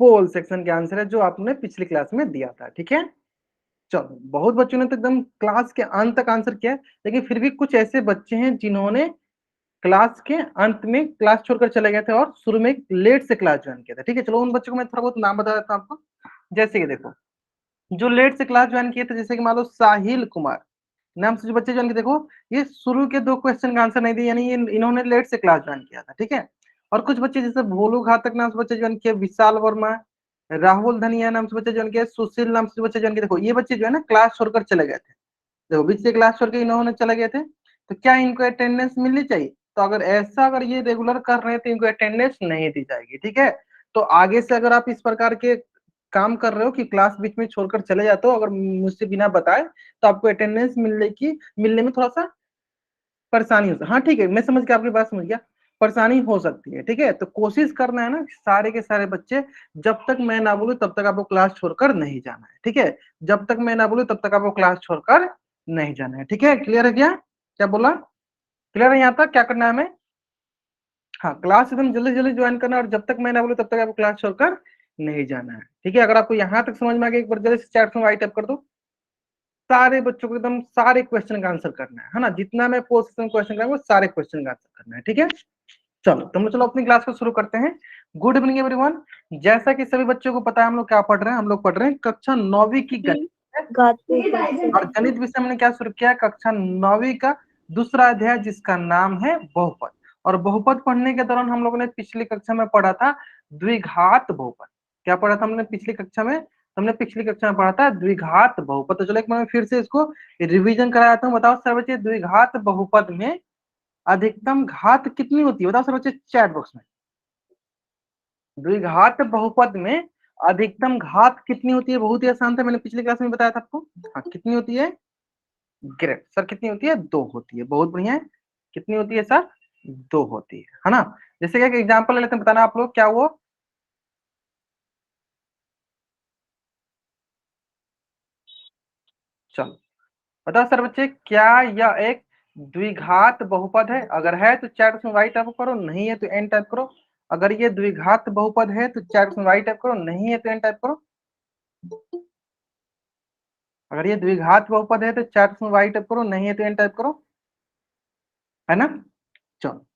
पोल section के answer है जो आपने पिछली क्लास में दिया था। ठीक है, चलो बहुत बच्चों ने तो एकदम क्लास के अंत तक आंसर किया है, लेकिन फिर भी कुछ ऐसे बच्चे हैं जिन्होंने क्लास के अंत में क्लास छोड़कर चले गए थे और शुरू में लेट से क्लास ज्वाइन किया था। ठीक है, चलो उन बच्चों को मैं थोड़ा बहुत नाम बता देता हूँ आपको। जैसे कि देखो, जो लेट से क्लास ज्वाइन किए थे, जैसे कि मान लो साहिल कुमार नाम से जो बच्चे ज्वाइन किए, देखो ये शुरू के 2 क्वेश्चन का आंसर नहीं दिए, यानी ये इन्होंने लेट से क्लास ज्वाइन किया था। ठीक है, और कुछ बच्चे जैसे भोलू घातक नाम से बच्चे ज्वाइन किए, विशाल वर्मा, राहुल धनिया नाम से बच्चे ज्वाइन किए, सुशील नाम से बच्चे ज्वाइन किए। देखो ये बच्चे जो है ना क्लास छोड़कर चले गए थे, देखो बीच से क्लास छोड़ के इन्होंने चले गए थे, तो क्या इनको अटेंडेंस मिलनी चाहिए? तो अगर ये रेगुलर कर रहे हैं तो इनको अटेंडेंस नहीं दी जाएगी। ठीक है, तो आगे से अगर आप इस प्रकार के काम कर रहे हो कि क्लास बीच में छोड़कर चले जाते हो, अगर मुझसे बिना बताए, तो आपको अटेंडेंस मिलने में थोड़ा सा परेशानी हो। हाँ ठीक है, मैं समझ गया, आपकी बात समझ गया, परेशानी हो सकती है। ठीक है, तो कोशिश करना है ना सारे के सारे बच्चे, जब तक मैं ना बोलूं तब तक आपको क्लास छोड़कर नहीं जाना है। ठीक है, जब तक मैं ना बोलूं तब तक आपको क्लास छोड़कर नहीं जाना है। ठीक है, क्लियर है क्या? क्या बोला? क्लियर है यहाँ तक? क्या करना है हमें? हाँ, क्लास एकदम जल्दी जल्दी ज्वाइन करना, और जब तक मैं ना बोलूं तब तक आपको क्लास छोड़कर नहीं जाना है। ठीक है, अगर आपको यहाँ तक समझ में आ गया, एक बार जल्दी से चैट में वाइट टाइप कर दो। सारे बच्चों को एकदम सारे क्वेश्चन का आंसर करना है ना, जितना मैं पोस्ट क्वेश्चन कराऊंगा सारे क्वेश्चन का आंसर करना है। ठीक है, चलो तुम लोग, चलो अपनी क्लास को शुरू करते हैं। Good evening everyone. जैसा कि सभी बच्चों को पता है, हम लोग क्या पढ़ रहे हैं? हम लोग पढ़ रहे हैं कक्षा 9वीं की गणित, और गणित विषय हमने क्या शुरू किया? कक्षा 9वीं का दूसरा अध्याय जिसका नाम है बहुपद। और बहुपद पढ़ने के दौरान हम लोगों ने पिछली कक्षा में पढ़ा था द्विघात बहुपद। क्या पढ़ा था हमने पिछली कक्षा में? हमने पिछली कक्षा में पढ़ा था द्विघात बहुपद। तो चलो एक बार मैं फिर से इसको रिवीजन कराता हूँ। बताओ सर बच्चे, द्विघात बहुपद में अधिकतम घात कितनी होती है? बताओ सर बच्चे चैट बॉक्स में। द्विघात बहुपद में अधिकतम घात कितनी होती है? बहुत ही आसान था, मैंने पिछली क्लास में बताया था आपको। हाँ, कितनी होती है? ग्रेट सर, कितनी होती है? 2 होती है। बहुत बढ़िया है, कितनी होती है सर? 2 होती है ना। जैसे कि एग्जाम्पल ले लेते हैं, बताना आप लोग क्या वो। चलो बताओ सर बच्चे, क्या यह एक द्विघात बहुपद है? अगर है तो चैट में वाई टाइप करो, नहीं है तो एन टाइप करो। अगर ये द्विघात बहुपद है तो चैट में वाई टाइप करो, नहीं है तो एन टाइप करो। अगर ये द्विघात बहुपद है तो चैट में वाई टाइप करो, नहीं है तो एन टाइप करो, है ना। चलो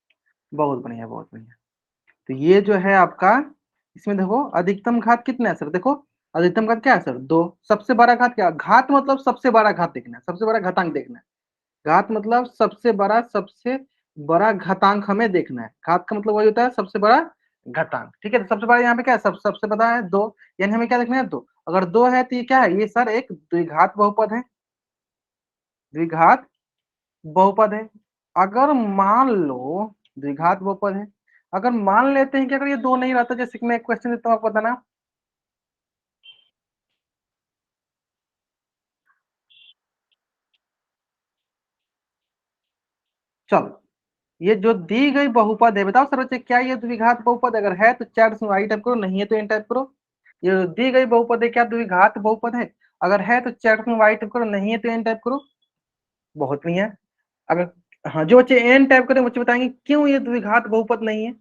बहुत बढ़िया, बहुत बढ़िया। तो ये जो है आपका, इसमें देखो अधिकतम घात कितना है सर? देखो अधिकतम घात क्या है सर? 2। सबसे बड़ा घात क्या? घात मतलब सबसे बड़ा घात देखना है, सबसे बड़ा घातांक देखना है। घात मतलब सबसे बड़ा घातांक हमें देखना है। घात का मतलब वही होता है सबसे बड़ा घातांक। ठीक है, तो सबसे बड़ा यहाँ पे क्या है? सबसे बड़ा है 2, यानी हमें क्या देखना है? 2। अगर 2 है तो ये क्या है? ये सर एक द्विघात बहुपद है, द्विघात बहुपद है। अगर मान लो द्विघात बहुपद है, अगर मान लेते हैं कि अगर ये 2 नहीं रहता, जैसे कि मैं एक क्वेश्चन देता हूँ आपको बताना। चलो ये जो दी गई बहुपद है, बताओ सर बच्चे क्या ये द्विघात बहुपद? अगर है तो चैट में आई टाइप करो, नहीं है तो एन टाइप करो। ये जो दी गई बहुपद है क्या द्विघात बहुपद है? अगर है तो चैट में वाई टाइप करो, नहीं है तो एन टाइप करो। बहुत नहीं है। अगर हाँ, जो बच्चे एन टाइप करें बच्चे बताएंगे क्यों ये द्विघात बहुपद नहीं है।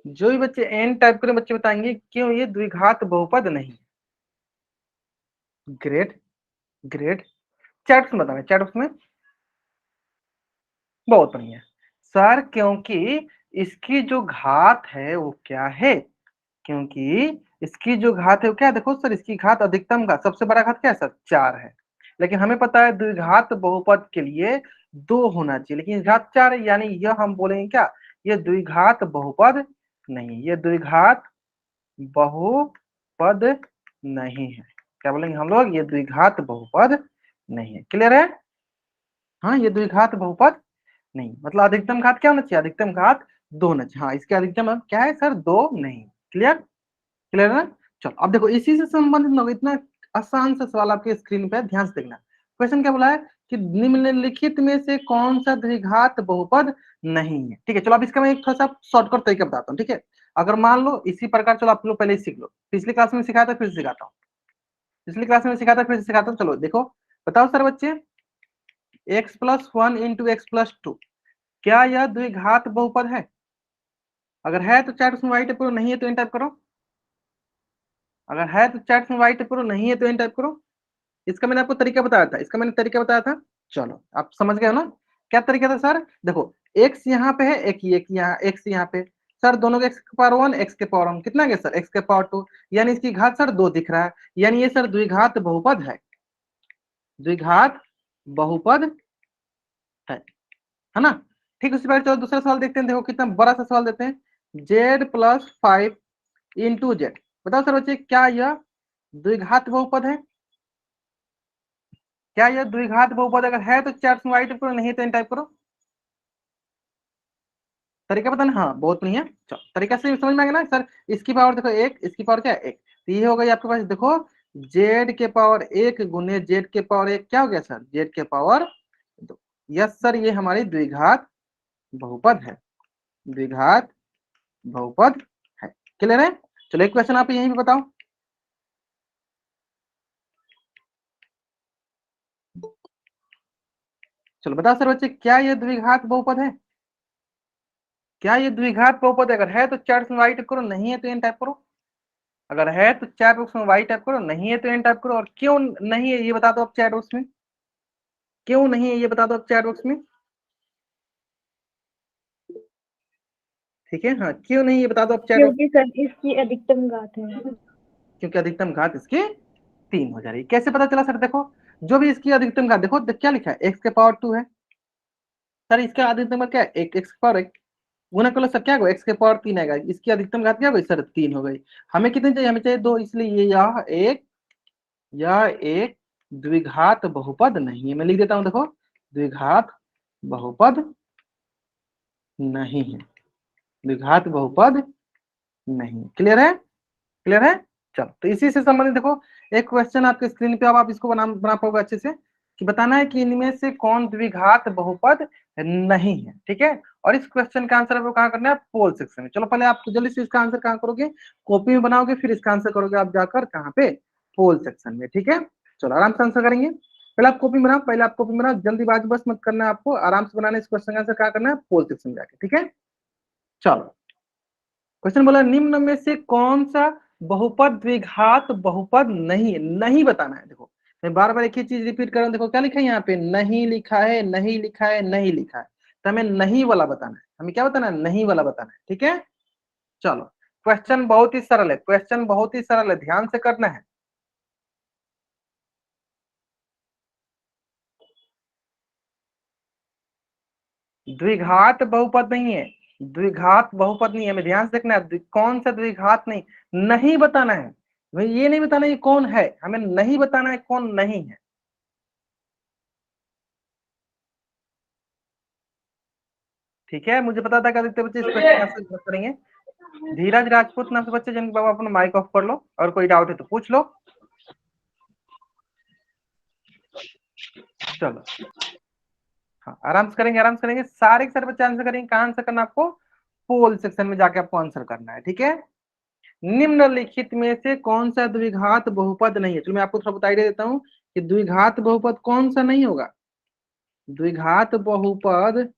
जो भी बच्चे एन टाइप करें बच्चे बताएंगे क्यों ये द्विघात बहुपद नहीं है। Great, great. चैट में बताना, चैट में। बहुत बढ़िया सर, क्योंकि इसकी जो घात है वो क्या है? क्योंकि इसकी जो घात है वो क्या है? देखो सर, इसकी घात अधिकतम घात, सबसे बड़ा घात क्या है सर? 4 है। लेकिन हमें पता है द्विघात बहुपद के लिए 2 होना चाहिए, लेकिन घात 4 है, यानी यह हम बोलेंगे क्या? ये द्विघात बहुपद नहीं, ये द्विघात बहुपद नहीं है। क्या बोलेंगे हम लोग? ये द्विघात बहुपद नहीं है। क्लियर है? हाँ, ये द्विघात बहुपद नहीं, मतलब अधिकतम घात क्या होना चाहिए? अधिकतम घात 2 होना चाहिए। हाँ, इसके अधिकतम अब क्या है सर? 2 नहीं। क्लियर? क्लियर है ना? चलो अब देखो, इसी से संबंधित ना इतना आसान सा सवाल आपके स्क्रीन पे, ध्यान से देखना। क्वेश्चन क्या बोला है कि निम्नलिखित में से कौन सा द्विघात बहुपद नहीं है? ठीक है, चलो अब इसका मैं एक थोड़ा सा शॉर्टकट तरीका बताता हूँ। ठीक है, अगर मान लो इसी प्रकार, चलो आप लोग पहले ही सीख लो, पिछली क्लास में सिखाया था फिर से सिखाता हूँ, पिछली क्लास में सिखाया था फिर से सिखाता हूँ। चलो देखो, बताओ सर बच्चे, x+1 इंटू x+2 क्या यह द्विघात बहुपद है? अगर है तो चैट उसमें वाई टाइप करो, नहीं है तो इन टाइप करो। अगर है तो चैट में वाई टाइप करो, नहीं है तो एन टाइप करो। इसका मैंने आपको तरीका बताया था, इसका मैंने तरीका बताया था। चलो आप समझ गए हो ना क्या तरीका था सर? देखो एक्स यहाँ पे है, एक यहाँ एक्स यहाँ पे, सर दोनों के एक्स के पावर 1 एक्स के पावर 1 कितना गया सर? एक्स के पावर 2, यानी इसकी घात सर 2 दिख रहा है, यानी ये सर द्विघात बहुपद है, द्विघात बहुपद है ना? ठीक उसी प्रकार चलो दूसरा सवाल देखते हैं। देखो कितना बड़ा सा सवाल देते हैं। z+5 इंटू जेड, बताओ सर बच्चे क्या यह द्विघात बहुपद है? क्या यह द्विघात बहुपद अगर है तो चार में वाई टाइप करो, नहीं तो एन टाइप करो। तरीका पता ना? हाँ बहुत बढ़िया, चलो तरीका से समझ में आ गया ना सर? इसकी पावर देखो एक, इसकी पावर क्या है? एक, तो ये हो गई आपके पास देखो जेड के पावर एक गुने जेड के पावर एक, क्या हो गया सर? जेड के पावर दो। यस सर ये हमारी द्विघात बहुपद है, द्विघात बहुपद है। क्लियर है? चलो एक क्वेश्चन आप यहीं पे बताओ। चलो बताओ सर बच्चे क्या ये द्विघात बहुपद है? क्या ये द्विघात बहुपद अगर है तो चार में वाई टाइप करो, नहीं है तो एन टाइप करो। अगर है तो चैट बॉक्स में वाई टाइप करो, नहीं है तो एन टाइप करो। और क्यों नहीं है ये बता दो आप चैट बॉक्स में, क्यों नहीं है ये बता दो आप चैट बॉक्स में। ठीक है, हाँ क्यों नहीं ये बता दो आप चैट बॉक्स। क्योंकि सर इसकी अधिकतम घात है। क्योंकि अधिकतम घात इसकी 3 हो जा रही है। कैसे पता चला सर? देखो जो भी इसकी अधिकतम घात देखो क्या लिखा है, एक्स के पावर 2 है सर, इसका अधिकतम घात क्या है? एक, एक्स के पावर एक, गुना करो सर क्या होगा? एक्स के पावर 3 आएगा, इसकी अधिकतम घात क्या हो गई सर? 3 हो गई। हमें कितनी चाहिए? हमें चाहिए 2, इसलिए ये यह एक द्विघात बहुपद नहीं है। मैं लिख देता हूं देखो, द्विघात बहुपद नहीं है, द्विघात बहुपद नहीं। क्लियर है? क्लियर है? चलो तो इसी से संबंधित देखो एक क्वेश्चन आपके स्क्रीन पे, अब आप इसको बना पाओगे अच्छे से, कि बताना है कि इनमें से कौन द्विघात बहुपद नहीं है। ठीक है, और इस क्वेश्चन का आंसर आपको कहाँ करना है? पोल सेक्शन में। चलो पहले आप जल्दी से इसका आंसर कहाँ करोगे? कॉपी में बनाओगे, फिर इसका आंसर करोगे आप जाकर कहाँ पे? पोल सेक्शन में। ठीक है, चलो आराम से आंसर करेंगे। पहले आप कॉपी बनाओ, पहले आप कॉपी बनाओ, जल्दीबाजी बस मत करना है आपको, आराम से बनाना। इस क्वेश्चन का आंसर कहाँ करना है? पोल सेक्शन में जाके। ठीक है, चलो क्वेश्चन बोला निम्न में से कौन सा बहुपद द्विघात बहुपद नहीं है? नहीं बताना है। देखो मैं बार बार एक ही चीज रिपीट कर रहा हूं, देखो क्या लिखा है यहाँ पे? नहीं लिखा है, नहीं लिखा है, नहीं लिखा है, तो हमें नहीं वाला बताना है। हमें क्या बताना है? नहीं वाला बताना है। ठीक है, चलो क्वेश्चन बहुत ही सरल है, क्वेश्चन बहुत ही सरल है, ध्यान से करना है। द्विघात बहुपद नहीं है, द्विघात बहुपद नहीं है, हमें ध्यान से देखना है कौन सा द्विघात नहीं, नहीं बताना है। भाई ये नहीं बताना ये कौन है, हमें नहीं बताना है कौन नहीं है। ठीक है, मुझे पता था कि अधिकतर बच्चे इस क्वेश्चन का आंसर करेंगे। धीरज राजपूत नाम से बच्चे जिनके बाबा अपना माइक ऑफ कर लो, और कोई डाउट है तो पूछ लो। चलो हाँ आराम से करेंगे, आराम से करेंगे, सारे के सारे बच्चे आंसर करेंगे। कहाँ आंसर करना आपको? पोल सेक्शन में जाके आपको आंसर करना है। ठीक है, निम्नलिखित में से कौन सा द्विघात बहुपद नहीं है? चलो मैं आपको थोड़ा बता ही देता हूँ कि द्विघात बहुपद कौन सा नहीं होगा। द्विघात बहुपद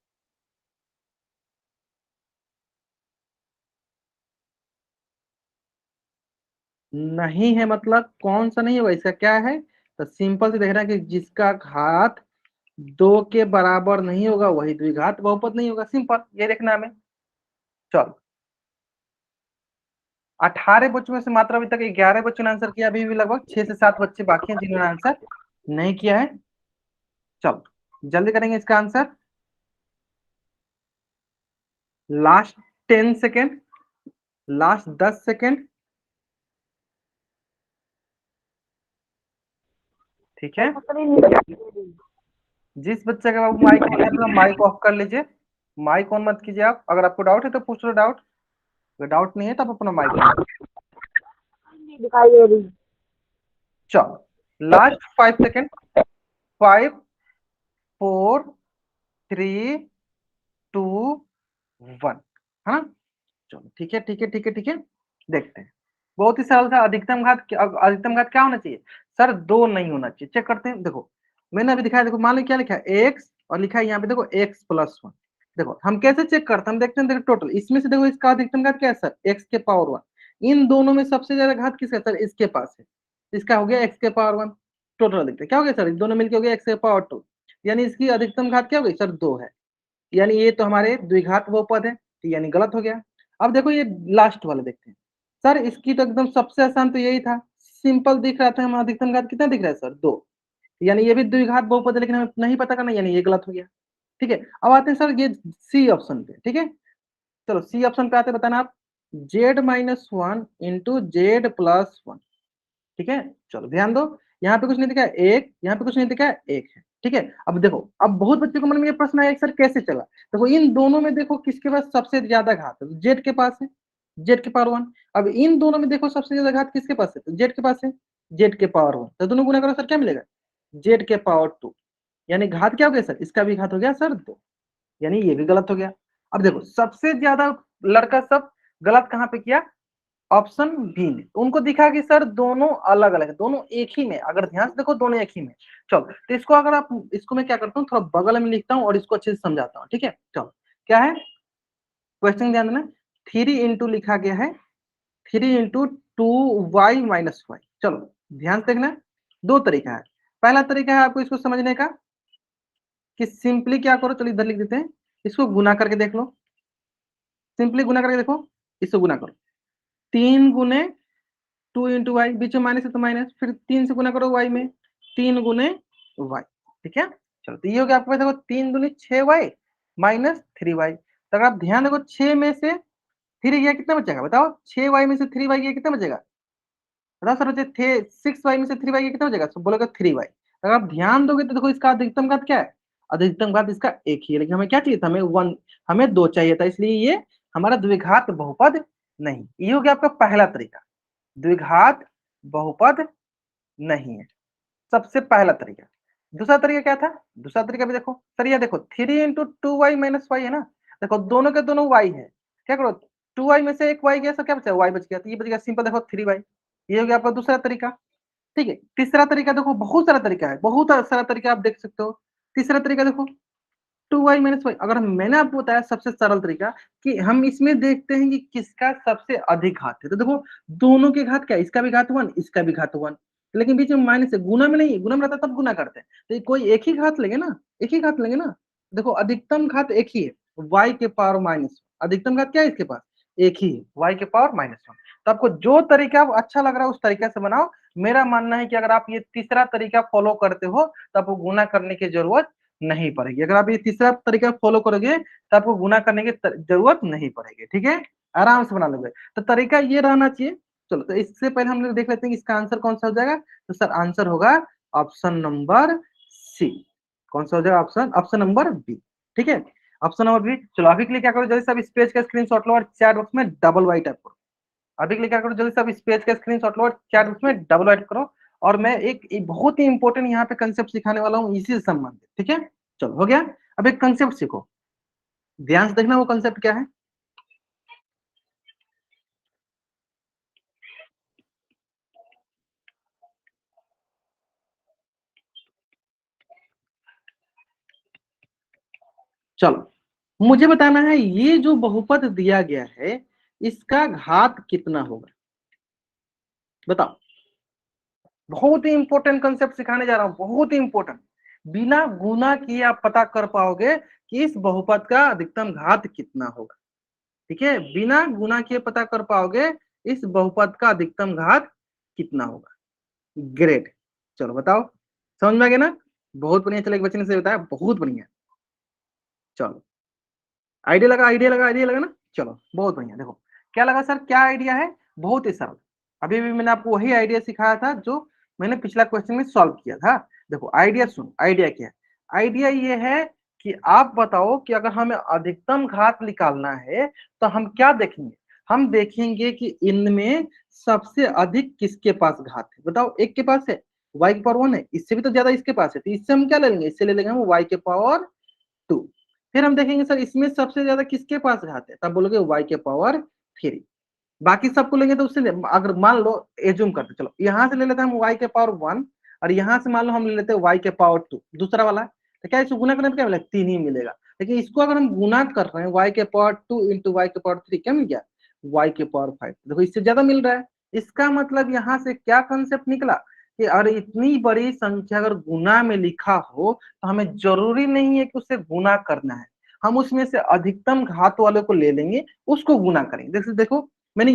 नहीं है मतलब कौन सा नहीं होगा, इसका क्या है? तो सिंपल से देखना कि जिसका घात 2 के बराबर नहीं होगा वही द्विघात बहुपद नहीं होगा, सिंपल ये देखना हमें। चलो 18 बच्चों में से मात्र अभी तक 11 बच्चों ने आंसर किया, अभी भी लगभग 6 से 7 बच्चे बाकी हैं जिन्होंने आंसर नहीं किया है। चलो जल्दी करेंगे इसका answer. Last 10 second, last 10 second. ठीक है, जिस बच्चे का बाबू माइक ऑन है तो माइक ऑफ कर लीजिए, माइक ऑन मत कीजिए आप। अगर आपको डाउट है तो पूछ लो डाउट, अगर डाउट नहीं है तो आप अपना माइक ऑन। दिखाई दे रही। चलो लास्ट 5 सेकेंड, 5 4 3 2 1, है ना? चलो ठीक है, ठीक है, ठीक है, ठीक है, देखते हैं। बहुत ही सरल था। अधिकतम घात क्या होना चाहिए सर? 2 नहीं होना चाहिए। चेक करते हैं, देखो मैंने अभी दिखाया, देखो मान लो क्या लिखा है? एक्स, और लिखा है यहाँ पे देखो x+1। देखो हम कैसे चेक करते हैं? हम देखते हैं, देखो टोटल इसमें से देखो इसका अधिकतम घात क्या है सर? x के पावर 1, इन दोनों में सबसे ज्यादा घात किसका सर? इसके पास है। इसका हो गया x के पावर 1। टोटल देखते क्या हो गया सर? दोनों मिलकर हो गया x के पावर 2, यानी इसकी अधिकतम घात क्या हो गई सर? 2 है, यानी ये तो हमारे द्विघात बहुपद है, तो यानी गलत हो गया। अब देखो ये लास्ट वाला देखते हैं सर, इसकी तो एकदम सबसे आसान तो यही था, सिंपल दिख रहा था, हमारा अधिकतम घात कितना दिख रहा है सर? 2, यानी ये भी द्विघात बहुपद है, लेकिन हमें नहीं पता करना, यानी ये गलत हो गया। ठीक है, अब आते हैं सर ये सी ऑप्शन पे। ठीक है, चलो सी ऑप्शन पे आते हैं, बताना आप z-1 इंटू z+1। ठीक है, चलो ध्यान दो, यहाँ पे कुछ नहीं दिखा है एक, यहाँ पे कुछ नहीं दिखा है एक है। ठीक है, अब देखो, अब बहुत बच्चों के मन में ये प्रश्न आया सर कैसे चला। देखो इन दोनों में देखो किसके पास सबसे ज्यादा घात है? जेड के पास है, जेड के पावर 1। अब इन दोनों में देखो सबसे ज्यादा घात किसके पास है? तो जेड के पास है, जेड के पावर 1। तो दोनों गुना करो सर, क्या मिलेगा? जेड के पावर 2, यानी घात क्या हो गया सर? इसका भी घात हो गया सर 2, यानी ये भी गलत हो गया। अब देखो सबसे ज्यादा लड़का सब गलत कहाँ पे किया? ऑप्शन बी में। उनको दिखा कि सर दोनों अलग अलग है, दोनों एक ही में, अगर ध्यान से देखो दोनों एक ही में। चलो तो इसको अगर आप, इसको मैं क्या करता हूँ, थोड़ा बगल में लिखता हूँ और इसको अच्छे से समझाता हूँ। ठीक है, चलो क्या है क्वेश्चन, ध्यान देना। 3 इंटू लिखा गया है 3 इंटू 2y-y। चलो ध्यान से देखना, दो तरीका है। पहला तरीका है आपको इसको समझने का कि सिंपली क्या करो, चलो इधर लिख देते हैं, इसको गुना करके देख लो। सिंपली गुना करके देखो, इसको गुना करो, 3 गुने 2 इंटू वाई, बीच में माइनस है तो माइनस, फिर 3 से गुना करो वाई में, 3 गुने वाई। ठीक है, चलो तो ये हो गया आपके पास, देखो 3 दूनी 6y माइनस 3y। तो अगर आप ध्यान देखो 6 में से 3 गया कितना बचेगा बताओ? 6y में से 3y गया कितना बचेगा? बताओ सर, बचे थे 6y में से 3y गया कितना बचेगा? सब बोलेगा 3y। अगर आप ध्यान दोगे तो देखो इसका अधिकतम घात क्या है? अधिकतम घात इसका एक ही है, लेकिन हमें क्या चाहिए था? हमें 1, हमें 2 चाहिए था, इसलिए ये हमारा द्विघात बहुपद नहीं। ये हो गया आपका पहला तरीका, द्विघात बहुपद नहीं है, सबसे पहला तरीका। दूसरा तरीका क्या था? दूसरा तरीका भी देखो सर, ये देखो 3 इंटू 2y-y है ना, देखो दोनों के दोनों y है, क्या करो 2y में से एक y गया, सर क्या बचा? y बच गया, तो ये बच गया सिंपल, देखो 3y। ये हो गया आपका दूसरा तरीका। ठीक है, तीसरा तरीका देखो, बहुत सारा तरीका है, बहुत सारा तरीका आप देख सकते हो। तीसरा तरीका देखो 2y-y, अगर मैंने आपको बताया सबसे सरल तरीका कि हम इसमें देखते हैं कि किसका सबसे अधिक घात है, तो देखो दोनों के घात क्या है? इसका भी घात 1, इसका भी घात 1, लेकिन बीच में माइनस है, गुना में नहीं, गुना में रहता तब गुना करते हैं, तो कोई एक ही घात लेंगे ना, एक ही घात लेंगे ना। देखो अधिकतम घात एक ही है, y के पावर -1। अधिकतम घात क्या है इसके पास? एक ही है, y के पावर -1। तो आपको जो तरीका अच्छा लग रहा है उस तरीके से बनाओ। मेरा मानना है कि अगर आप ये तीसरा तरीका फॉलो करते हो तो आपको गुना करने की जरूरत नहीं पड़ेगी। अगर आप ये तीसरा तरीका फॉलो करोगे तो आपको गुना करने की जरूरत नहीं पड़ेगी। ठीक है, आराम से बना लोगे। तो तरीका ये रहना चाहिए। चलो तो इससे पहले हम लोग देख लेते हैं कि इसका आंसर कौन सा हो जाएगा। तो सर आंसर होगा ऑप्शन नंबर सी। कौन सा हो जाएगा? Option option number B. ठीक है, ऑप्शन नंबर बी। चलो अभी के लिए क्या करो, जल्दी से अब इस पेज का स्क्रीनशॉट लो और चैट बॉक्स में डबल वाई टाइप करो। अभी के लिए क्या करो, जल्दी से अब इस पेज का स्क्रीनशॉट लो और चैट बॉक्स में डबल वाई करो। और मैं एक बहुत ही इंपॉर्टेंट यहाँ पे कंसेप्ट सिखाने वाला हूँ इसी से संबंधित। ठीक है, चलो हो गया। अब एक कंसेप्ट सीखो, ध्यान से देखना वो कंसेप्ट क्या है। चलो मुझे बताना है ये जो बहुपद दिया गया है इसका घात कितना होगा, बताओ। बहुत ही इंपॉर्टेंट कंसेप्ट सिखाने जा रहा हूं, बहुत ही इंपॉर्टेंट। बिना गुना किए आप पता कर पाओगे कि इस बहुपद का अधिकतम घात कितना होगा। ठीक है, बिना गुना किए पता कर पाओगे इस बहुपद का अधिकतम घात कितना होगा। ग्रेट, चलो बताओ, समझ में आ गया ना? बहुत बढ़िया, चलो एक बच्चे ने से बताया, बहुत बढ़िया। चलो आइडिया लगा, आइडिया लगा, आइडिया लगा ना? चलो बहुत बढ़िया। देखो क्या लगा सर, क्या आइडिया है? बहुत ही सरल। अभी भी मैंने आपको वही आइडिया सिखाया था जो मैंने पिछला क्वेश्चन में सॉल्व किया था। देखो आइडिया सुन, आइडिया क्या है? आइडिया ये है कि आप बताओ कि अगर हमें अधिकतम घात निकालना है तो हम क्या देखेंगे? हम देखेंगे कि इनमें सबसे अधिक किसके पास घात है। बताओ, एक के पास है y की पावर 1 है, इससे भी तो ज्यादा इसके पास है, तो इससे हम क्या ले लेंगे? इससे ले लेंगे हम y के पावर 2। फिर हम देखेंगे सर इसमें सबसे ज्यादा किसके पास घात है, तब बोलोगे y के पावर 3। बाकी सबको लेंगे तो उससे अगर मान लो एज्यूम करते, चलो यहाँ से ले लेते हैं हम y के पावर 1 और यहाँ से मान लो हम ले लेते हैं y के पावर 2 दूसरा वाला, तो क्या इसको गुना करने पर क्या मिलेगा? 3 ही मिलेगा। लेकिन इसको अगर हम गुना कर रहे हैं y के पावर 2 इंटू y के पावर 3, क्या मिल गया? y के पावर 5। देखो इससे ज्यादा मिल रहा है। इसका मतलब यहाँ से क्या कंसेप्ट निकला कि अरे इतनी बड़ी संख्या अगर गुना में लिखा हो तो हमें जरूरी नहीं है कि उसे गुना करना है, हम उसमें से अधिकतम घात वाले को ले लेंगे, उसको गुना करेंगे। जैसे देखो मैंने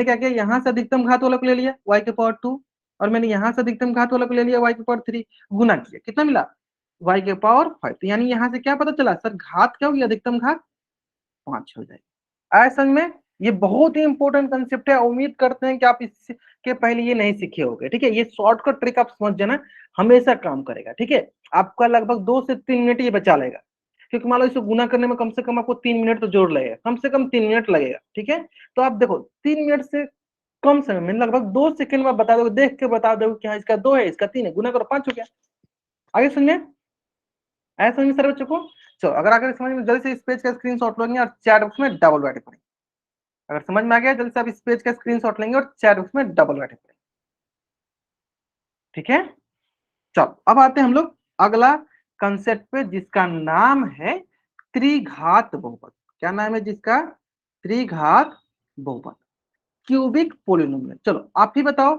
क्या किया, यहाँ से अधिकतम घात वाले को ले लिया y के पावर 2, और मैंने यहाँ से अधिकतम घात वाले को ले लिया y के पावर 3, गुना किया, कितना मिला y के पावर 5। तो यानी यहाँ से क्या पता चला सर, घात क्या होगी, अधिकतम घात 5 हो जाएगी। ऐसा में ये बहुत ही इंपॉर्टेंट कंसेप्ट है, उम्मीद करते हैं कि आप इसके पहले ये नहीं सीखे होंगे। ठीक है, ये शॉर्टकट ट्रिक आप समझ जाना, हमेशा काम करेगा। ठीक है, आपका लगभग 2 से 3 मिनट ये बचा लेगा, क्योंकि मान लो इसे गुना करने में कम से कम आपको 3 मिनट तो जोड़ लगेगा, कम से कम 3 मिनट लगेगा। ठीक है, तो आप देखो 3 मिनट से कम समय में लगभग 2 सेकंड में बता दोगे, देख के बता दोगे कि हाँ इसका 2 है इसका 3 है, गुना करो 5 हो गया। आगे सुनिए, ऐसा समझ में सर बच्चों को। चलो अगर आगे समझ में, जल्दी से इस पेज का स्क्रीनशॉट लेंगे और चैट बॉक्स में डबल बैठे पड़ेंगे। अगर समझ में आ गया जल्दी से आप इस पेज का स्क्रीनशॉट लेंगे और चैट बॉक्स में डबल बैठे पड़ेंगे। ठीक है, चलो अब आते हैं हम लोग अगला कंसेप्ट पे, जिसका नाम है त्रिघात बहुपद। क्या नाम है जिसका, त्रिघात बहुपद, क्यूबिक पोलिनोमियल। चलो आप ही बताओ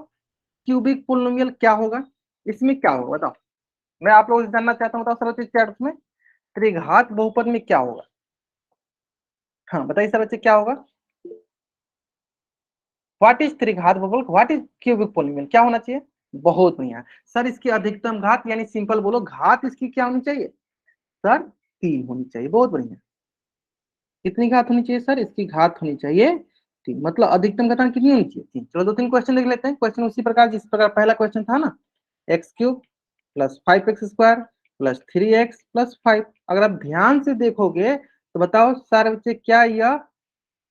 क्यूबिक पोलिनोमियल क्या होगा, इसमें क्या होगा बताओ, मैं आप लोगों से जानना चाहता हूँ। बताओ सर चैट में त्रिघात बहुपद में क्या होगा, हाँ बताइए सर बच्चे क्या होगा। व्हाट इज त्रिघात बहुपद, व्हाट इज क्यूबिक पोलिनोमियल, क्या होना चाहिए। बहुत बढ़िया सर, इसकी अधिकतम घात यानी सिंपल बोलो घात इसकी क्या होनी चाहिए सर, 3 होनी चाहिए। बहुत बढ़िया, कितनी घात होनी चाहिए सर, इसकी घात होनी चाहिए 3, मतलब अधिकतम घात कितनी होनी चाहिए 3। चलो 2-3 क्वेश्चन देख लेते हैं। क्वेश्चन उसी प्रकार जिस प्रकार पहला क्वेश्चन था ना, x³ plus 5x² plus 3x plus 5। अगर आप ध्यान से देखोगे तो बताओ सारे बच्चे क्या यह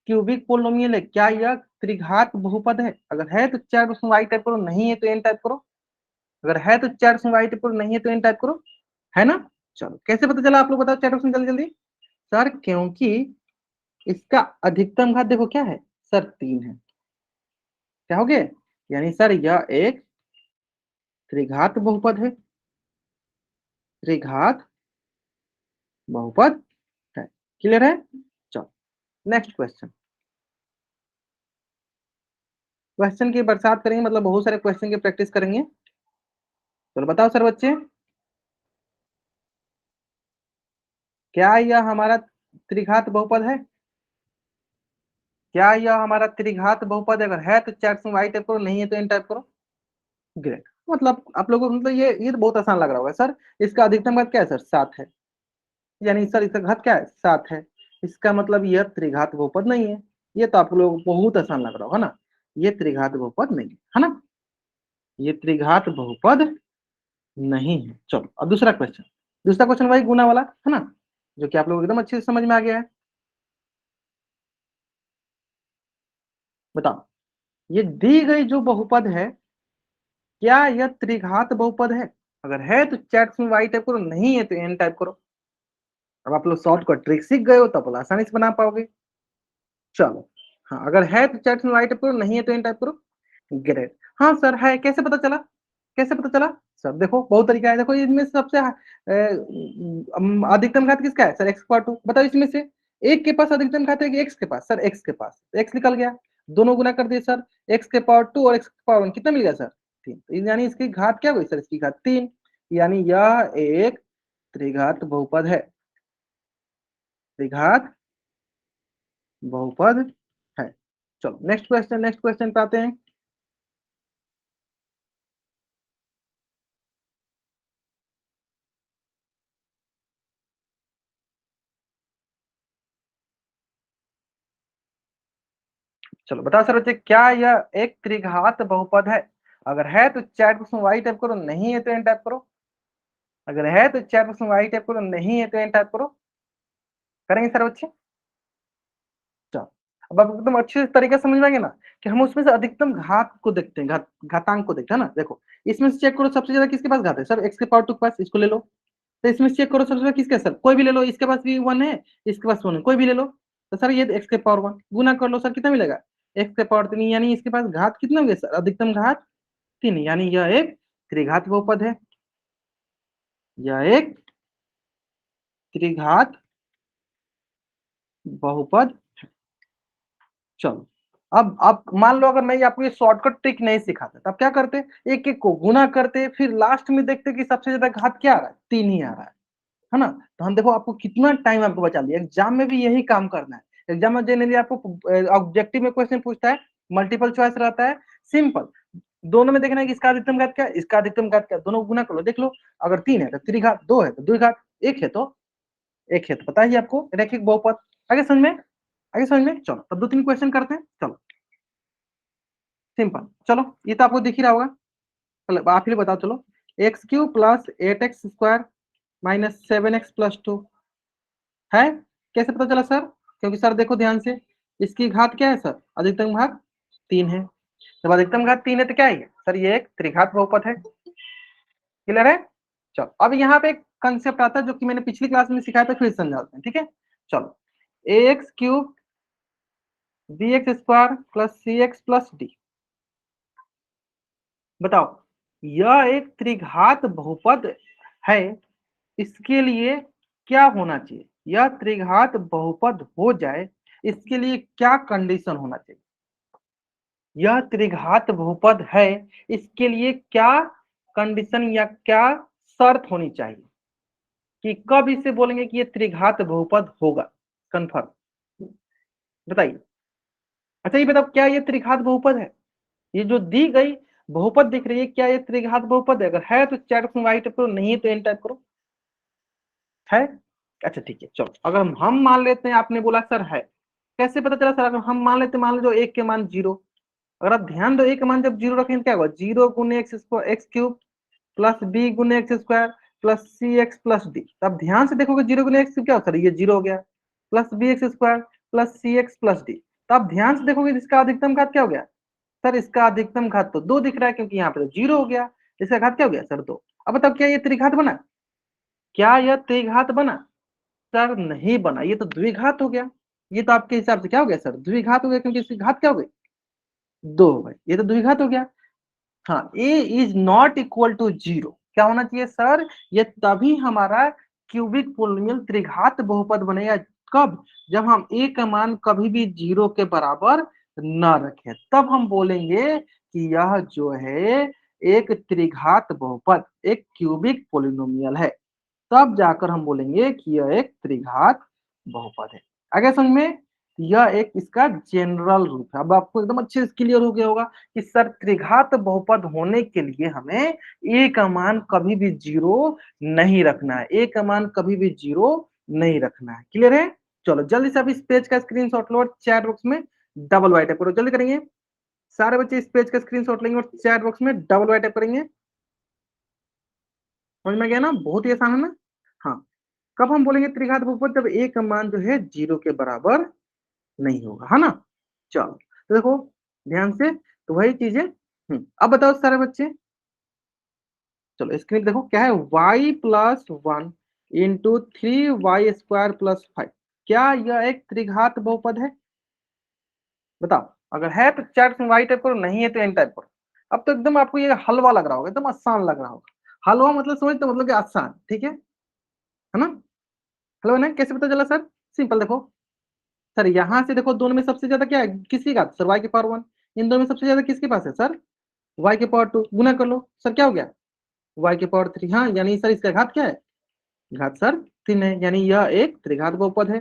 क्यूबिक पोलिनोमियल है, क्या यह त्रिघात बहुपद है। अगर है तो चैट बॉक्स में y टाइप करो, नहीं है तो n टाइप करो। अगर है तो चैट बॉक्स में y टाइप करो, नहीं है तो n टाइप करो, है ना। चलो कैसे पता चला आप लोग बताओ चैट बॉक्स में जल्दी जल्दी। सर क्योंकि इसका अधिकतम घात देखो क्या है सर, 3 है। क्या हो गया, यानी सर यह एक त्रिघात बहुपद है, त्रिघात बहुपद है। क्लियर है, चलो नेक्स्ट क्वेश्चन। क्वेश्चन की बरसात करेंगे, मतलब बहुत सारे क्वेश्चन की प्रैक्टिस करेंगे। चलो बताओ सर बच्चे, क्या यह हमारा त्रिघात बहुपद है, क्या यह हमारा त्रिघात बहुपद है। अगर है तो चैट में वाई टाइप करो, नहीं है तो एन टाइप करो। ग्रेट, मतलब आप लोगों को मतलब ये तो बहुत आसान लग रहा होगा सर। इसका अधिकतम घात क्या है सर, 7 है, यानी सर इसका घात क्या है 7 है। इसका मतलब यह त्रिघात बहुपद नहीं है। ये तो आप लोगों को बहुत आसान लग रहा होगा ना, ये त्रिघात बहुपद नहीं है ना, ये त्रिघात बहुपद नहीं है। चलो अब दूसरा क्वेश्चन, दूसरा क्वेश्चन वही गुना वाला है ना, जो कि आप लोग एकदम अच्छे से समझ में आ गया है। बताओ ये दी गई जो बहुपद है, क्या यह त्रिघात बहुपद है। अगर है तो चैट में वाई टाइप करो, नहीं है तो एन टाइप करो। अब आप लोग शॉर्टकट ट्रिक सीख गए हो तो आप आसानी से बना पाओगे। चलो हाँ, अगर है तो चैट में वाई टाइप करो, नहीं है तो एन टाइप करो। ग्रेट, हाँ सर है, कैसे पता चला, कैसे पता चला सर। देखो बहुत तरीका है, देखो इनमें से सबसे अधिकतम घात किसका है सर, x पावर 2। बताओ इसमें से एक के पास अधिकतम घात है कि x के पास, सर x के पास, x निकल गया, दोनों गुना कर दिए सर, x के पावर 2 और x के पावर 1 कितना मिल गया सर 3। तो यानी इसकी घात क्या हुई सर, इसकी घात 3, यानी यह एक त्रिघात बहुपद है, त्रिघात बहुपद है। चलो नेक्स्ट क्वेश्चन, नेक्स्ट क्वेश्चन पे आते हैं। चलो बताओ सर बच्चे, क्या यह एक त्रिघात बहुपद है। अगर है तो चैट बॉक्स में वाई टाइप करो, नहीं है तो एन टाइप करो। अगर है तो चैट बॉक्स में वाई टाइप करो, नहीं है तो एन टाइप करो। करेंगे सर बच्चे, चलो अब आप एकदम अच्छे तरीके से समझ में आएंगे ना, कि हम उसमें से अधिकतम घात को देखते हैं, घातांक को देखते हैं ना। देखो इसमें से चेक करो सबसे ज्यादा किसके पास घात है सर, एक्स के पावर 2 के पास, इसको ले लो। तो इसमें से चेक करो सबसे ज्यादा किसके, सर कोई भी ले लो, इसके पास भी 1 है, इसके पास 1 है, कोई भी ले लो। तो सर ये एक्स के पावर 1 गुना कर लो सर, कितना मिलेगा एक्स के पावर 3, यानी इसके पास घात कितना हो गया सर, अधिकतम घात 3, यानी यह एक त्रिघात बहुपद है, यह एक त्रिघात बहुपद। चलो अब आप मान लो अगर मैं आपको ये शॉर्टकट ट्रिक नहीं सिखाता तब क्या करते, एक एक को गुना करते, फिर लास्ट में देखते कि सबसे ज्यादा घात क्या आ रहा है, 3 ही आ रहा है ना। तो हम देखो आपको कितना टाइम आपको बचा लिया, एग्जाम में भी यही काम करना है। एग्जाम में जनरली आपको ऑब्जेक्टिव में क्वेश्चन पूछता है, मल्टीपल चॉइस रहता है, सिंपल दोनों में देखना है कि इसका अधिकतम घात क्या है, इसका अधिकतम घात क्या है, दोनों गुना कर लो देख लो। अगर 3 है तो त्रिघात, 2 है तो द्विघात, 1 है तो 1 है तो पता ही आपको रैखिक बहुपद। आगे समझ में, आगे समझ में। चलो तब 2-3 क्वेश्चन करते हैं। चलो सिंपल, चलो ये तो आपको दिख ही रहा होगा। चलो आप ही बताओ, चलो x cube plus 8x square minus 7x plus 2 है, कैसे पता चला सर? क्योंकि सर देखो ध्यान से, इसकी घात क्या है सर, अधिकतम घात 3 है। जब अधिकतम घात 3 है तो क्या है सर, ये एक त्रिघात बहुपद है। क्लियर है? चलो अब यहाँ पे एक कंसेप्ट आता है जो कि मैंने पिछली क्लास में सिखाया था, फिर समझाते हैं, ठीक है। चलो ax cube bx square plus cx plus d, बताओ यह एक त्रिघात बहुपद है, इसके लिए क्या होना चाहिए, यह त्रिघात बहुपद हो जाए इसके लिए क्या कंडीशन होना चाहिए, यह त्रिघात बहुपद है इसके लिए क्या कंडीशन या क्या शर्त होनी चाहिए कि कब इसे बोलेंगे कि ये त्रिघात बहुपद होगा, कंफर्म बताइए। अच्छा ये बताओ क्या ये त्रिघात बहुपद है, ये जो दी गई बहुपद दिख रही है क्या ये त्रिघात बहुपद है? अगर है तो चैट में वाइट करो, नहीं है तो एन टाइप करो। है? अच्छा ठीक है, चलो अगर हम मान लेते हैं, आपने बोला सर है, कैसे पता चला सर? अगर हम मान लेते हैं, मान लो जो एक के मान 0, अगर आप ध्यान दो एक के मान जब 0 रखेंगे तो क्या होगा, 0 गुने एक्स क्यूब प्लस बी गुने x square plus C X plus D. तब ध्यान से देखोगे 0 गुने एक्स क्या होता है, ये 0 हो गया, plus B X square plus C X plus D. तब ध्यान से देखोगे इसका अधिकतम घात क्या हो गया सर, इसका अधिकतम घात तो 2 दिख रहा है क्योंकि यहाँ पे तो 0 हो गया, इसका घात क्या हो गया सर 2। अब बताओ क्या ये त्रिघात बना, क्या यह त्रिघात बना? सर नहीं बना, ये तो द्विघात हो गया। ये तो आपके हिसाब से क्या हो गया सर, द्विघात हो गया, क्योंकि इसकी घात क्या हो गई, 2 हो गई, ये तो द्विघात हो गया। हाँ, ए इज नॉट इक्वल टू 0, क्या होना चाहिए सर, ये तभी हमारा क्यूबिक पोलिनोमियल त्रिघात बहुपद बनेगा, कब, जब हम ए का मान कभी भी 0 के बराबर न रखें, तब हम बोलेंगे कि यह जो है एक त्रिघात बहुपद, एक क्यूबिक पोलिनोमियल है, तब जाकर हम बोलेंगे कि यह एक त्रिघात बहुपद है। आगे समझ में, यह एक इसका जनरल रूप है। अब आपको एकदम अच्छे से क्लियर हो गया होगा कि सर त्रिघात बहुपद होने के लिए हमें ए का मान कभी भी 0 नहीं रखना है, ए का मान कभी भी 0 नहीं रखना है। क्लियर है? चलो जल्दी से अब इस पेज का स्क्रीनशॉट लो और चैट बॉक्स में डबल वाई टाइप करो, जल्दी करेंगे सारे बच्चे, इस पेज का स्क्रीनशॉट लेंगे और चैट बॉक्स में डबल वाई टाइप करेंगे। समझ में गया ना, बहुत ही आसान है ना। हाँ, कब हम बोलेंगे त्रिघात बहुपद, जब ए का मान जो है 0 के बराबर नहीं होगा, है ना। चलो तो देखो ध्यान से, तो वही चीजें अब बताओ सारे बच्चे, चलो स्क्रीन देखो क्या है, y plus 1 into 3y square plus 5, क्या यह एक त्रिघात बहुपद है? बताओ, अगर है तो चैट में y टाइप करो, नहीं है तो n टाइप करो। अब तो एकदम आपको ये हलवा लग रहा होगा, एकदम आसान लग रहा होगा, हलवा मतलब समझ, तो मतलब कि आसान, ठीक है ना। हेलो ना, कैसे पता चला सर? सिंपल देखो सर, यहाँ से देखो दोनों में सबसे ज्यादा क्या है, किसकी घात सर, y के पावर 1, इन दोनों में सबसे ज्यादा किसके पास है सर, y के पावर 2, गुना कर लो सर, क्या हो गया y के पावर 3। हाँ यानी सर इसका घात क्या है, घात सर 3 है, यानी यह एक त्रिघात बहुपद है,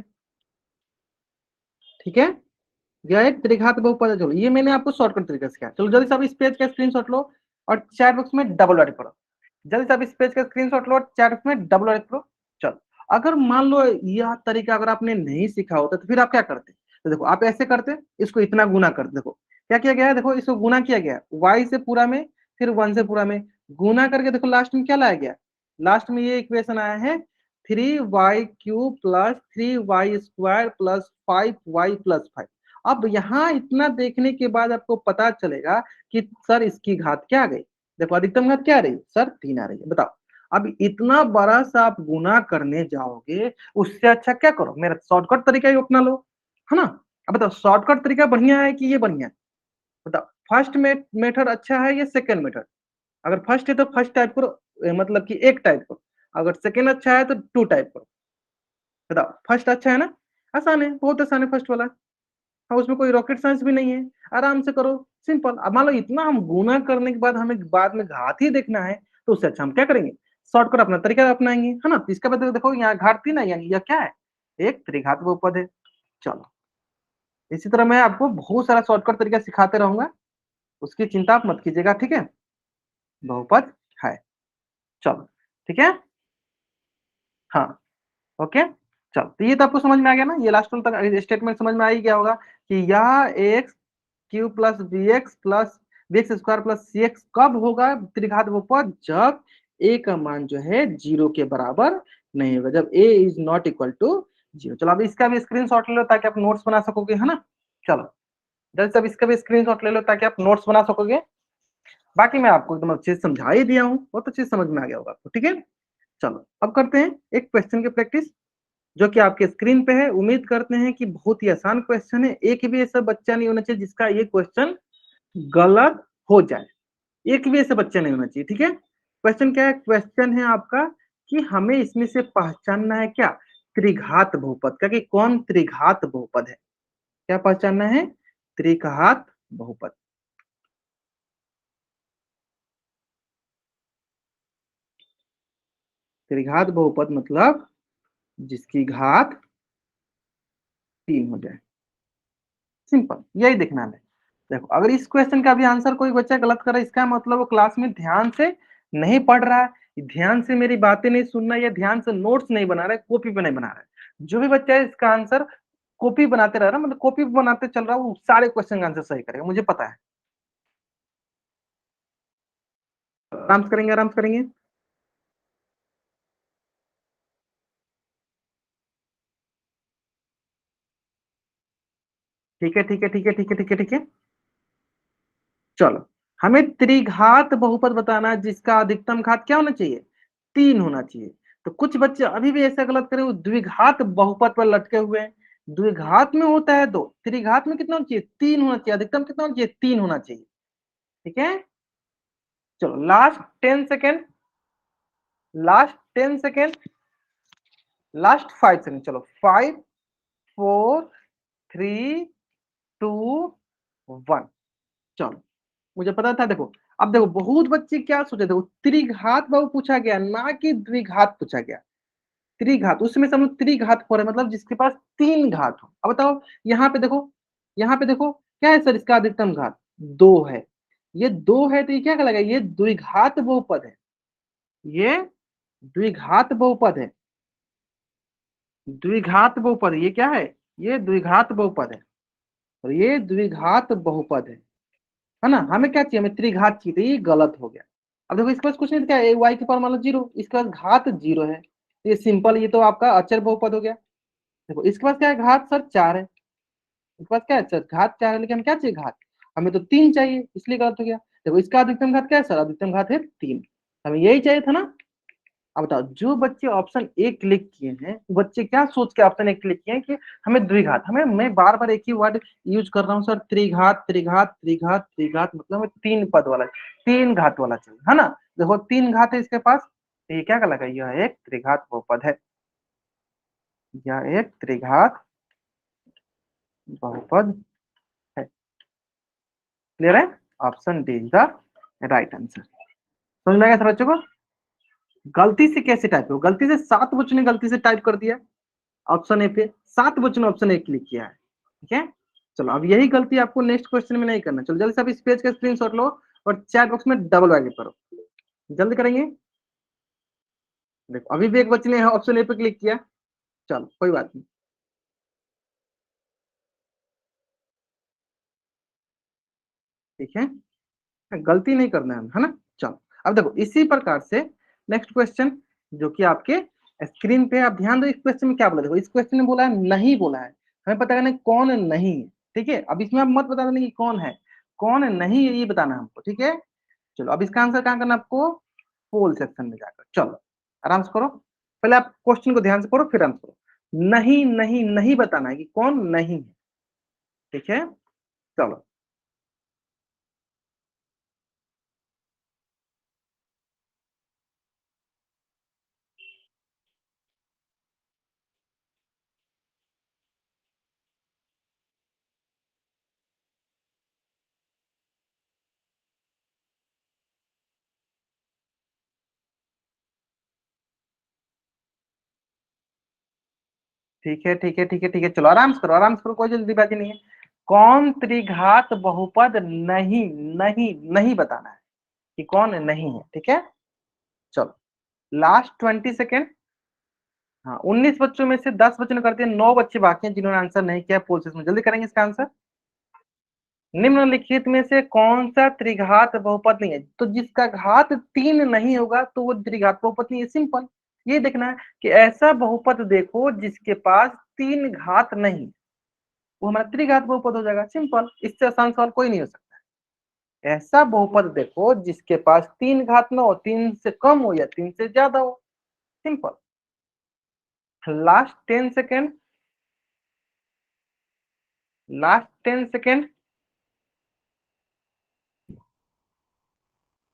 ठीक है, यह एक त्रिघात बहुपद है। चलो ये मैंने आपको शॉर्टकट तरीके से किया, चलो जल्दी से आप इस पेज का स्क्रीनशॉट लो और चैट बॉक्स में डबल वाइट करो, जल्दी से आप इस पेज का स्क्रीनशॉट लो और चैट बॉक्स में डबल वाइट करो। चलो अगर मान लो यह तरीका अगर आपने नहीं सीखा होता तो फिर आप क्या करते, तो देखो आप ऐसे करते, इसको इतना गुना करते, देखो क्या किया गया है, देखो इसको गुना किया गया y से पूरा में, फिर 1 से पूरा में गुना करके, देखो लास्ट में क्या लाया गया, लास्ट में ये इक्वेशन आया है 3y cube plus 3y square plus 5y plus 5। अब यहाँ इतना देखने के बाद आपको पता चलेगा कि सर इसकी घात क्या आ गई, देखो अधिकतम घात क्या आ रही है सर, 3 आ रही है। बताओ अब इतना बड़ा सा आप गुना करने जाओगे, उससे अच्छा क्या करो, मेरा शॉर्टकट तरीका ही अपना लो, है ना। अब बताओ शॉर्टकट तरीका बढ़िया है कि ये बढ़िया है, बताओ फर्स्ट मेथड अच्छा है या सेकंड मेथड? अगर फर्स्ट है तो फर्स्ट टाइप करो, मतलब कि एक टाइप करो, अगर सेकंड अच्छा है तो 2 टाइप करो। बताओ फर्स्ट अच्छा है ना, आसान है, बहुत आसान है फर्स्ट वाला। हाँ, उसमें कोई रॉकेट साइंस भी नहीं है, आराम से करो, सिंपल। अब मान लो इतना हम गुना करने के बाद हमें बाद में घात ही देखना है, तो उससे अच्छा हम क्या करेंगे, शॉर्टकट अपना तरीका अपनाएंगे, है ना। तो इसका मतलब देखो यहाँ घात 3 है, यानी यह क्या है, एक त्रिघात बहुपद है। चलो, इसी तरह मैं आपको बहुत सारा शॉर्टकट तरीका सिखाते रहूंगा, उसकी चिंता आप मत कीजिएगा, ठीक है। बहुपद है, चलो, ठीक है। हाँ, ओके। चलो, तो ये तो आपको समझ में आ गया ना, ये लास्ट तक स्टेटमेंट समझ में आ ही गया होगा कि यह X Q plus B X plus B X square plus C X कब होगा त्रिघात बहुपद, जब ए का मान जो है 0 के बराबर नहीं होगा, जब ए इज नॉट इक्वल टू 0। चलो, अब इसका भी स्क्रीनशॉट ले लो ताकि आप नोट्स बना सकोगे, है ना। चलो, जल्द से अब इसका भी स्क्रीनशॉट ले लो ताकि आप नोट्स बना सकोगे। बाकी मैं आपको एकदम अच्छे से समझा ही दिया हूँ, बहुत अच्छे से समझ में आ गया होगा आपको, ठीक है। चलो, अब करते हैं एक क्वेश्चन की प्रैक्टिस, जो कि आपके स्क्रीन पे है। उम्मीद करते हैं कि बहुत ही आसान क्वेश्चन है, एक भी ऐसा बच्चा नहीं होना चाहिए जिसका ये क्वेश्चन गलत हो जाए, एक भी ऐसा बच्चा नहीं होना चाहिए, ठीक है। क्वेश्चन क्या है, क्वेश्चन है आपका कि हमें इसमें से पहचानना है क्या, त्रिघात बहुपद का, कि कौन त्रिघात बहुपद है, क्या पहचानना है, त्रिघात बहुपद। त्रिघात बहुपद मतलब जिसकी घात 3 हो जाए, सिंपल, यही देखना है। देखो, अगर इस क्वेश्चन का भी आंसर कोई बच्चा गलत कर रहा है, इसका मतलब वो क्लास में ध्यान से नहीं पढ़ रहा है, ध्यान से मेरी बातें नहीं सुन रहा है, या ध्यान से नोट्स नहीं बना रहा है, कॉपी पे नहीं बना रहा है। जो भी बच्चा है इसका आंसर कॉपी बनाते रह रहा है, मतलब कॉपी बनाते चल रहा है, वो सारे क्वेश्चन का आंसर सही करेगा, मुझे पता है। आराम से करेंगे, आराम से करेंगे। ठीक है, ठीक है, ठीक है, ठीक है, ठीक है, ठीक है। चलो, हमें त्रिघात बहुपद बताना है जिसका अधिकतम घात क्या होना चाहिए, 3 होना चाहिए। तो कुछ बच्चे अभी भी ऐसा गलत करें, वो द्विघात बहुपद पर लटके हुए हैं। द्विघात में होता है 2, त्रिघात में कितना होना चाहिए, 3 होना चाहिए, अधिकतम कितना होना चाहिए, 3 होना चाहिए, ठीक है। चलो, last 10 second, last 10 second, last 5 second, चलो, 5 4 3 2 1। चलो, मुझे पता था। देखो, अब देखो, बहुत बच्चे क्या सोचे, देखो त्रिघात बहु पूछा गया ना कि द्विघात पूछा गया, त्रिघात, उसमें से हम लोग त्रिघात हो रहे हैं, मतलब जिसके पास 3 घात हो। अब बताओ, यहाँ पे देखो, यहाँ पे देखो, क्या है सर, इसका अधिकतम घात 2 है, ये 2 है, तो ये क्या कहलाएगा, ये द्विघात बहुपद है, ये द्विघात बहुपद है, द्विघात बहुपद, ये क्या है, ये द्विघात बहुपद है, और ये द्विघात बहुपद है ना। हमें क्या चाहिए, हमें त्रिघात चाहिए, तो ये गलत हो गया। अब देखो, इसके पास कुछ नहीं, क्या है, वाई की पावर मान लो 0, इसके पास घात 0 है, तो ये सिंपल, ये तो आपका अचर बहुपद हो गया। देखो, इसके पास क्या है, घात सर 4 है, इसके पास क्या है सर, घात 4 है, लेकिन हमें क्या चाहिए, घात, हमें तो 3 चाहिए, इसलिए गलत हो गया। देखो, इसका अधिकतम घात क्या है सर, अधिकतम घात है 3, हमें यही चाहिए था ना। अब बताओ, जो बच्चे ऑप्शन ए क्लिक किए हैं, वो बच्चे क्या सोच के ऑप्शन ए क्लिक किए हैं कि हमें द्विघात, हमें, मैं बार बार एक ही वर्ड यूज कर रहा हूँ सर, त्रिघात, त्रिघात, त्रिघात, त्रिघात, मतलब हमें 3 पद वाला, 3 घात वाला चाहिए, है ना। देखो, 3 घात है इसके पास, तो ये क्या कहलाएगा, यह एक त्रिघात बहुपद है, यह एक त्रिघात बहुपद है। क्लियर है, option D is the right answer. समझ में आएगा सर बच्चों को। गलती से कैसे टाइप हो, गलती से 7 बच्चों ने गलती से टाइप कर दिया ऑप्शन ए पे, 7 बच्चों ने ऑप्शन ए क्लिक किया है, ठीक है। चलो, अब यही गलती आपको नेक्स्ट क्वेश्चन में नहीं करना। चलो, जल्दी से आप इस पेज का स्क्रीनशॉट लो और चैट बॉक्स में डबल वैल्यू करो, जल्दी करेंगे। देखो, अभी भी एक बच्चे ने ऑप्शन ए पे क्लिक किया, चलो कोई बात नहीं, ठीक है, गलती नहीं करना है ना। चलो, अब देखो, इसी प्रकार से नेक्स्ट क्वेश्चन जो कि आपके स्क्रीन पे, आप ध्यान दो, इस क्वेश्चन में क्या बोला, देखो इस क्वेश्चन में बोला है नहीं, बोला है, हमें पता करना है कौन नहीं है, ठीक है। अब इसमें आप मत बता देना कि कौन है, कौन नहीं है, ये बताना है हमको, ठीक है। चलो, अब इसका आंसर कहाँ करना है आपको, पोल सेक्शन में जाकर, चलो आराम से करो, पहले आप क्वेश्चन को ध्यान से पढ़ो फिर आंसर करो। नहीं, नहीं, नहीं बताना है कि कौन नहीं है, ठीक है। चलो, ठीक है ठीक है ठीक है ठीक है, चलो आराम से करो आराम से करो, कोई जल्दीबाजी नहीं है। कौन त्रिघात बहुपद नहीं, नहीं नहीं बताना है कि कौन नहीं है, ठीक है। चलो लास्ट 20 सेकेंड। हाँ 19 बच्चों में से 10 बच्चों ने करते हैं, 9 बच्चे बाकी हैं जिन्होंने आंसर नहीं किया। पोल में जल्दी करेंगे इसका आंसर। निम्नलिखित में से कौन सा त्रिघात बहुपद नहीं है, तो जिसका घात 3 नहीं होगा तो वो त्रिघात बहुपद नहीं है, सिंपल। ये देखना है कि ऐसा बहुपद देखो जिसके पास 3 घात नहीं, वो हमारा त्रिघात बहुपद हो जाएगा, सिंपल। इससे आसान सवाल कोई नहीं हो सकता। ऐसा बहुपद देखो जिसके पास 3 घात ना हो, 3 से कम हो या 3 से ज्यादा हो, simple. Last 10 second, last 10 second,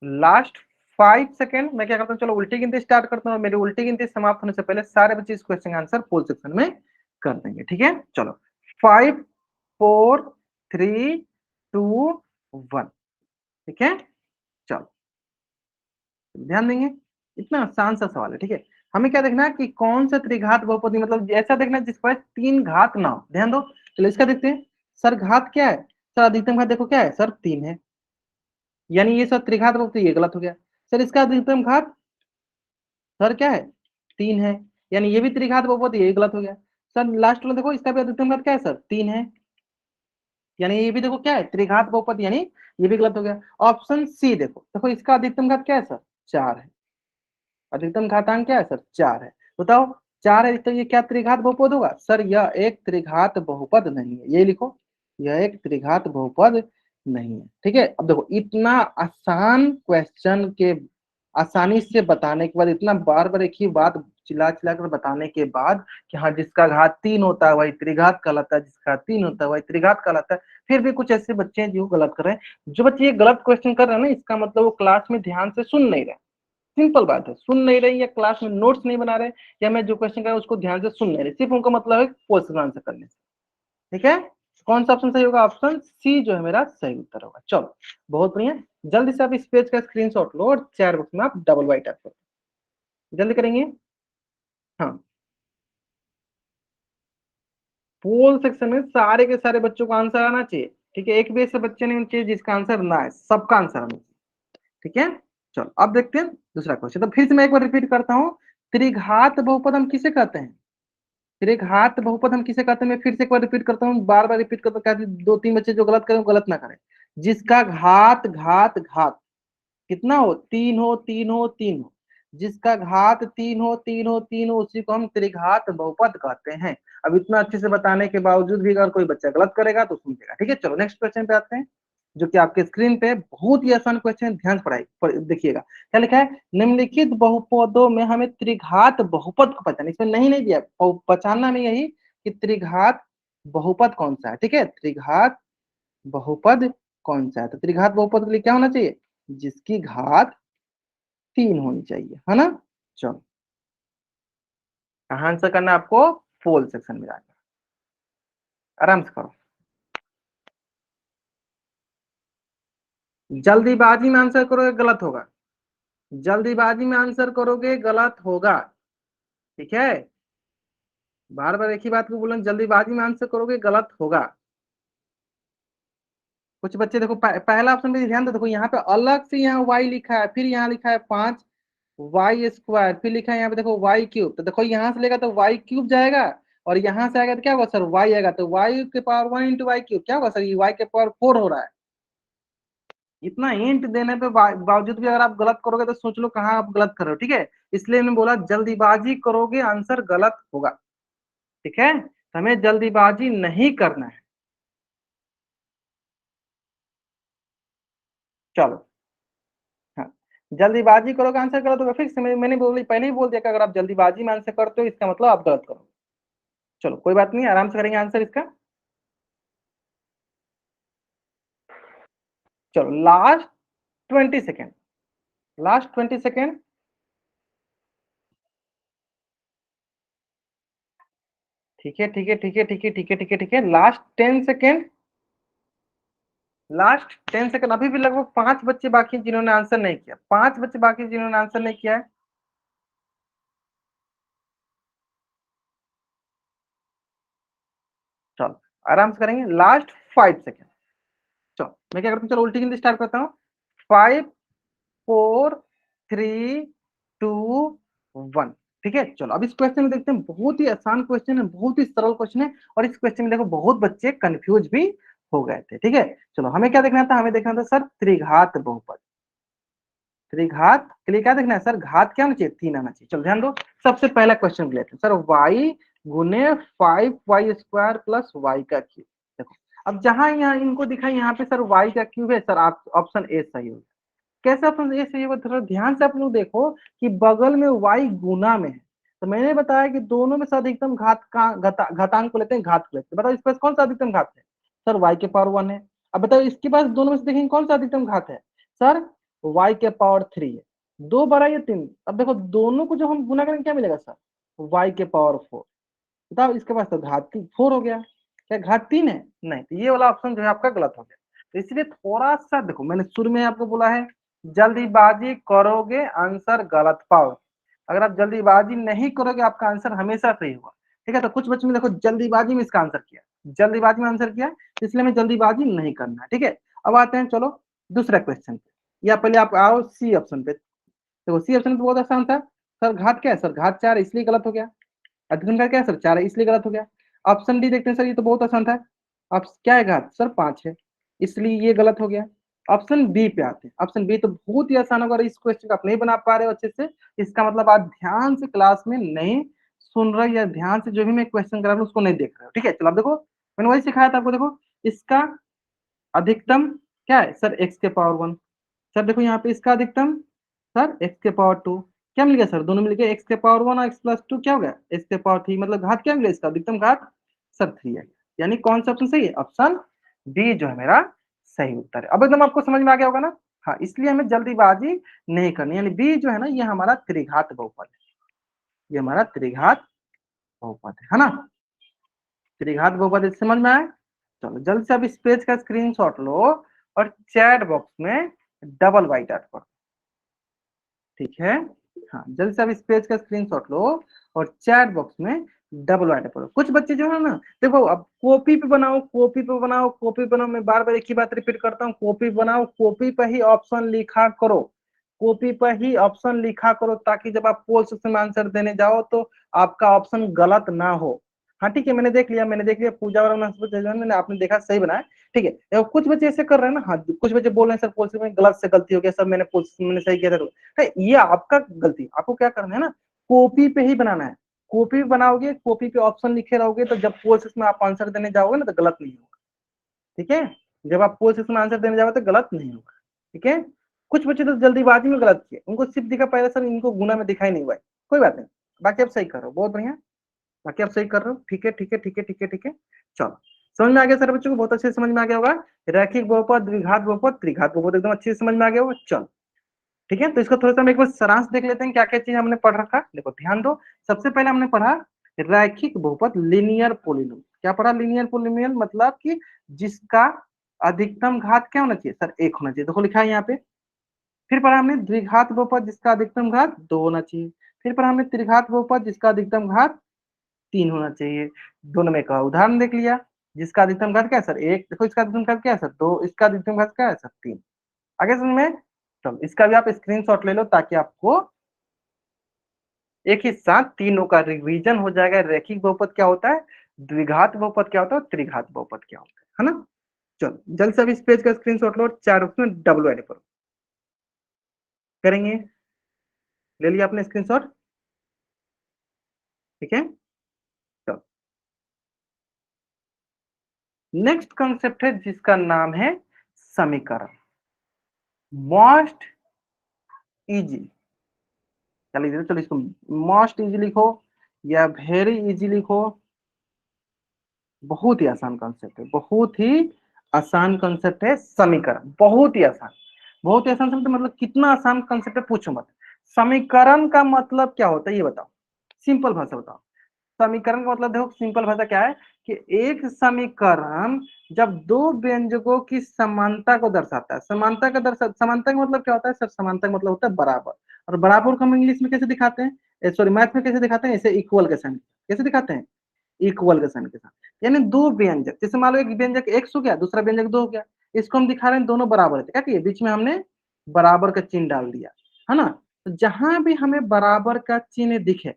last 5 second. मैं क्या करता हूँ, चलो उल्टी गिनती स्टार्ट करता हूँ, मेरी उल्टी गिनती समाप्त होने से पहले सारे बच्चे इस क्वेश्चन का आंसर पोल सेक्शन में कर देंगे, ठीक है। चलो 5 4 3 2 1, ठीक है। चलो ध्यान देंगे, इतना आसान सा सवाल है, ठीक है। हमें क्या देखना है कि कौन सा त्रिघात बहुपदी, मतलब ऐसा देखना है जिस पर 3 घात ना हो, ध्यान दो। चलो इसका देखते हैं। सर घात क्या है, सर अधिकतम घात देखो क्या है सर, 3 है, यानी ये सब त्रिघात बहुपदी, ये गलत हो गया। सर इसका अधिकतम घात सर क्या है, 3 है, यानी ये भी त्रिघात बहुपदी, ये गलत हो गया। सर लास्ट वाला देखो, इसका भी अधिकतम घात क्या है सर, 3 है, यानी ये भी देखो क्या है, त्रिघात बहुपदी, यानी ये भी गलत हो गया। ऑप्शन सी देखो, देखो इसका अधिकतम घात क्या है सर, 4 है, अधिकतम घातांक क्या है सर, 4 है। बताओ 4 है तो ये क्या त्रिघात बहुपद होगा सर, यह एक त्रिघात बहुपद नहीं है, ये लिखो, यह एक त्रिघात बहुपद नहीं है, ठीक है। अब देखो इतना आसान क्वेश्चन के आसानी से बताने के बाद, इतना बार बार एक ही बात चिल्ला चिल्ला कर बताने के बाद कि हाँ जिसका घात 3 होता है वही त्रिघात कहलाता है, जिसका 3 होता है वही त्रिघात कहलाता है, फिर भी कुछ ऐसे बच्चे हैं जो गलत कर रहे हैं। जो बच्चे ये गलत क्वेश्चन कर रहे हैं ना, इसका मतलब वो क्लास में ध्यान से सुन नहीं रहे, सिंपल बात है, सुन नहीं रहे या क्लास में नोट्स नहीं बना रहे, या मैं जो क्वेश्चन कर रहा हूं उसको ध्यान से सुन नहीं रहे, सिर्फ उनका मतलब है क्वेश्चन आंसर करने से, ठीक है। कौन सा ऑप्शन सही होगा, ऑप्शन सी जो है मेरा सही उत्तर होगा। चलो बहुत बढ़िया, जल्दी से आप इस पेज का स्क्रीनशॉट लो और चैट बॉक्स में आप डबल वाई टाइप करो, जल्दी करेंगे। हाँ पोल सेक्शन में सारे के सारे बच्चों का आंसर आना चाहिए, ठीक है, एक भी ऐसे बच्चे नहीं चाहिए जिसका आंसर ना है, सबका आंसर आना चाहिए, ठीक है। चलो अब देखते हैं दूसरा क्वेश्चन, तो फिर से मैं एक बार रिपीट करता हूँ। त्रिघात बहुपद हम किसे कहते हैं, त्रिघात बहुपद हम किसे कहते हैं, मैं फिर से एक बार रिपीट करता हूँ, बार बार रिपीट करता हूँ, दो तीन बच्चे जो गलत करें गलत ना करें। जिसका घात घात घात कितना हो, 3 हो 3 हो 3 हो, जिसका घात 3 हो 3 हो 3 हो, उसी को हम त्रिघात बहुपद कहते हैं। अब इतना अच्छे से बताने के बावजूद भी अगर कोई बच्चा गलत करेगा तो सुनिएगा, ठीक है। चलो नेक्स्ट क्वेश्चन पे आते हैं, जो कि आपके स्क्रीन पे बहुत ही आसान क्वेश्चन है, ध्यान से देखिएगा क्या लिखा है। निम्नलिखित बहुपदों में हमें त्रिघात बहुपद को पहचाना, इसमें नहीं नहीं दिया, पहचानना में यही कि त्रिघात बहुपद कौन सा है, ठीक है। त्रिघात बहुपद कौन सा है, तो त्रिघात बहुपद के लिए क्या होना चाहिए, जिसकी घात 3 होनी चाहिए, है ना। चलो कहाँ आंसर करना है आपको, पोल सेक्शन में जाकर आराम से करो, जल्दीबाजी में आंसर करोगे गलत होगा, जल्दीबाजी में आंसर करोगे गलत होगा, ठीक है। बार बार एक ही बात को बोलना, जल्दीबाजी में आंसर करोगे गलत होगा। कुछ बच्चे देखो पहला ऑप्शन पे ध्यान दो, देखो यहाँ पे अलग से यहाँ y लिखा है, फिर यहाँ लिखा है 5y², फिर लिखा है यहाँ पे देखो y³, तो देखो यहाँ से लेगा तो y³ जाएगा, और यहाँ से आएगा तो क्या होगा सर, y आएगा, तो y⁻1 × y³ क्या होगा सर, ये y⁻4 हो रहा है। इतना हिंट देने पे बावजूद भी अगर आप गलत करोगे तो सोच लो कहाँ आप गलत कर रहे हो, ठीक है। इसलिए मैंने बोला जल्दीबाजी करोगे आंसर गलत होगा, ठीक है, तो हमें जल्दीबाजी नहीं करना है। चलो हाँ, जल्दीबाजी करोगे आंसर गलत होगा, फिर से मैंने पहले ही बोल दिया कि अगर आप जल्दीबाजी में आंसर करते हो इसका मतलब आप गलत करो। चलो कोई बात नहीं, आराम से करेंगे आंसर इसका। चलो लास्ट 20 सेकेंड, लास्ट 20 सेकेंड, ठीक है ठीक है ठीक है ठीक है ठीक है ठीक है ठीक है, लास्ट 10 सेकेंड, लास्ट 10 सेकेंड। अभी भी लगभग 5 बच्चे बाकी जिन्होंने आंसर नहीं किया, 5 बच्चे बाकी जिन्होंने आंसर नहीं किया है। चलो आराम से करेंगे, लास्ट 5 सेकेंड। चलो मैं क्या करता हूँ, चलो उल्टी गिनती स्टार्ट करता हूँ। 5 4 3 2 1। ठीक है, चलो अब इस क्वेश्चन में देखते हैं, बहुत ही आसान क्वेश्चन है, बहुत ही सरल क्वेश्चन है, और इस क्वेश्चन में देखो बहुत बच्चे कंफ्यूज भी हो गए थे। ठीक है, चलो हमें क्या देखना था, हमें देखना था सर त्रिघात बहुपद। त्रिघात के लिए क्या देखना है सर, घात क्या होना चाहिए, 3 आना चाहिए। चलो ध्यान दो, सबसे पहला क्वेश्चन लेते हैं सर, y गुने 5y² प्लस y का क्यूब। देखो अब जहां यहाँ इनको दिखा यहाँ पे सर y का क्यूब है सर, आप ऑप्शन ए सही होगा। कैसे ऑप्शन ए सही होगा, थोड़ा ध्यान से आप लोग देखो कि बगल में y गुना में है, तो मैंने बताया कि दोनों में से अधिकतम घात का घातांक को लेते हैं, घात को लेते हैं। बताओ इसके पास कौन सा अधिकतम घात है सर, y के पावर 1 है। अब बताओ इसके पास दोनों में से देखेंगे कौन सा अधिकतम घात है सर, y के पावर 3 है। 2 बड़ा या 3, अब देखो दोनों को जब हम गुना करेंगे क्या मिलेगा सर, y के पावर 4। बताओ इसके पास तो घात 4 हो गया, क्या घात 3 है, नहीं, तो ये वाला ऑप्शन जो है आपका गलत हो गया। तो इसलिए थोड़ा सा देखो, मैंने शुरू में आपको बोला है जल्दीबाजी करोगे आंसर गलत पाओगे। अगर आप जल्दीबाजी नहीं करोगे आपका आंसर हमेशा सही होगा। ठीक है, तो कुछ बच्चों ने देखो जल्दीबाजी में इसका आंसर किया, जल्दीबाजी में आंसर किया, इसलिए हमें जल्दीबाजी नहीं करना। ठीक है, अब आते हैं चलो दूसरा क्वेश्चन पे, या पहले आप आओ सी ऑप्शन पे। देखो सी ऑप्शन तो बहुत आसान था सर, घात क्या है सर, घात 4 इसलिए गलत हो गया। अधिकतम घात क्या है सर, 4 है इसलिए गलत हो गया। ऑप्शन डी देखते हैं सर, ये तो बहुत आसान था। अब क्या है घात सर, 5 है, इसलिए ये गलत हो गया। ऑप्शन बी पे आते हैं, ऑप्शन बी तो बहुत ही आसान होगा। अगर इस क्वेश्चन को आप नहीं बना पा रहे हो अच्छे से, इसका मतलब आप ध्यान से क्लास में नहीं सुन रहे, या ध्यान से जो भी मैं क्वेश्चन करा रहा हूँ उसको नहीं देख रहे हो। ठीक है, चलो आप देखो, मैंने वही सिखाया था आपको। देखो इसका अधिकतम क्या है सर, x के पावर 1। सर देखो यहाँ पे इसका अधिकतम सर x के पावर 2। क्या मिल गया सर, दोनों मिल गए, x के पावर 1 और x प्लस 2 क्या हो गया, x के पावर 3। मतलब घात क्या मिला इसका, अधिकतम घात सर 3 है। यानी कौन सा ऑप्शन सही है, ऑप्शन डी जो है मेरा सही उत्तर है। अब एकदम आपको समझ में आ गया होगा ना। हाँ, इसलिए हमें जल्दीबाजी नहीं करनी, यानी बी जो है ना, ये हमारा त्रिघात बहुपद है, ये हमारा त्रिघात बहुपद है ना। त्रिघात बहुपद समझ में आए। चलो जल्द से अब इस पेज का स्क्रीनशॉट लो और चैट बॉक्स में डबल वाई टाइप करो। ठीक है, हाँ जल्द से अब इस पेज का स्क्रीनशॉट लो और चैट बॉक्स में डबल वाई टाइप करो। कुछ बच्चे जो है ना, देखो अब कॉपी पे बनाओ, कॉपी पे बनाओ, कॉपी पे बनाओ, मैं बार बार एक ही बात रिपीट करता हूँ, कॉपी बनाओ, कॉपी पे ही ऑप्शन लिखा करो, कॉपी पर ही ऑप्शन लिखा करो, ताकि जब आप पोल सेक्शन में आंसर देने जाओ तो आपका ऑप्शन गलत ना हो। हाँ ठीक है, मैंने देख लिया, मैंने देख लिया, पूजा वाला मैंने आपने देखा सही बनाया। ठीक है, देखो कुछ बच्चे ऐसे कर रहे हैं ना, हाँ कुछ बच्चे बोल रहे हैं सर पोल सेक्शन में गलत से गलती हो गया सर, मैंने पोल सेक्शन में सही किया था। तो ये आपका गलती, आपको क्या करना है ना, कॉपी पे ही बनाना है। कॉपी पे बनाओगे, कॉपी पे ऑप्शन लिखे रहोगे, तो जब पोल सेक्शन में आप आंसर देने जाओगे ना तो गलत नहीं होगा। ठीक है, जब आप पोल सेक्शन में आंसर देने जाओगे तो गलत नहीं होगा। ठीक है, कुछ बच्चे तो जल्दीबाजी में गलत किए, उनको सिर्फ दिखा पहले सर, इनको गुना में दिखाई नहीं हुआ है, कोई बात नहीं, बाकी आप सही कर रहे हो, बहुत बढ़िया, बाकी आप सही कर रहे हो। ठीक है ठीक है ठीक है ठीक है ठीक है, चलो समझ में आ गया सर बच्चों को, बहुत अच्छे से समझ में आ गया होगा। रैखिक बहुपद, द्विघात बहुपद, त्रिघात बहुपद एकदम अच्छे से समझ में आ गया होगा। चलो ठीक है, तो इसका थोड़ा सा हम एक बार सारांश देख लेते हैं, क्या क्या चीज हमने पढ़ रखा। देखो ध्यान दो, सबसे पहले हमने पढ़ा रैखिक बहुपद, लीनियर पोलिनोमियल। क्या पढ़ा, लीनियर पोलिनोमियल मतलब कि जिसका अधिकतम घात क्या होना चाहिए सर, 1 होना चाहिए, देखो लिखा है यहाँ पे। फिर पढ़ा हमने द्विघात बहुपद जिसका अधिकतम घात 2 होना चाहिए। फिर पढ़ा हमने त्रिघात बहुपद जिसका अधिकतम घात 3 होना चाहिए। दोनों में का उदाहरण देख लिया, जिसका अधिकतम घात क्या है सर 1, देखो इसका अधिकतम घात क्या है सर 2, इसका अधिकतम घात क्या है सर 3। आगे समझ में। चलो इसका भी आप स्क्रीनशॉट ले लो, ताकि आपको एक ही साथ तीनों का रिवीजन हो जाएगा। रैखिक बहुपद क्या होता है, द्विघात बहुपद क्या होता है, त्रिघात बहुपद क्या होता है ना। चलो जल्द से अब इस पेज का स्क्रीनशॉट लो, 4 उसमें डबल एड करो, करेंगे, ले लिया आपने स्क्रीनशॉट। ठीक है, चलो नेक्स्ट कॉन्सेप्ट है जिसका नाम है समीकरण। मोस्ट इजी, चलिए चलो इसको मोस्ट इजी लिखो या वेरी इजी लिखो, बहुत ही आसान कॉन्सेप्ट है, बहुत ही आसान कॉन्सेप्ट है समीकरण, बहुत ही आसान, बहुत ही आसान समझते, मतलब कितना आसान कॉन्सेप्ट है पूछो मत। समीकरण का मतलब क्या होता है ये बताओ, सिंपल भाषा बताओ। समीकरण का मतलब देखो, सिंपल भाषा क्या है कि एक समीकरण जब दो व्यंजकों की समानता को दर्शाता है, समानता का समानता का मतलब क्या होता है सर, समानता का मतलब होता है बराबर। और बराबर को हम इंग्लिश में कैसे दिखाते हैं, सॉरी मैथ में कैसे दिखाते हैं, इसे इक्वल के साइन कैसे दिखाते हैं, इक्वल के साइन के साथ। यानी दो व्यंजक, जैसे मान लो एक व्यंजक x हो गया, दूसरा व्यंजक 2 हो गया, इसको हम दिखा रहे हैं दोनों बराबर है, क्या किए, बीच में हमने बराबर का चिन्ह डाल दिया, है ना। तो जहां भी हमें बराबर का चिन्ह दिखे,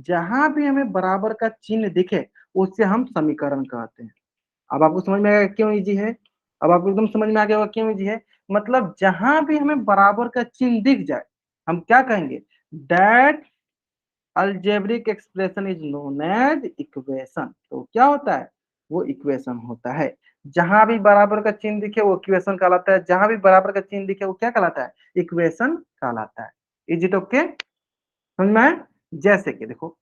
जहां भी हमें बराबर का चिन्ह दिखे, उससे हम समीकरण कहते हैं। अब आपको समझ में आएगा क्यों इजी है, अब आपको एकदम समझ में आ गया होगा क्यों इजी है। मतलब जहां भी हमें बराबर का चिन्ह दिख जाए, हम क्या कहेंगे, that algebraic expression is known as equation. तो क्या होता है, वो इक्वेशन होता है। जहां भी बराबर का चिन्ह दिखे वो इक्वेशन कहलाता है, जहां भी बराबर का चिन्ह दिखे वो क्या कहलाता है, इक्वेशन कहलाता है। इज इट ओके, समझ में आया? जैसे कि देखो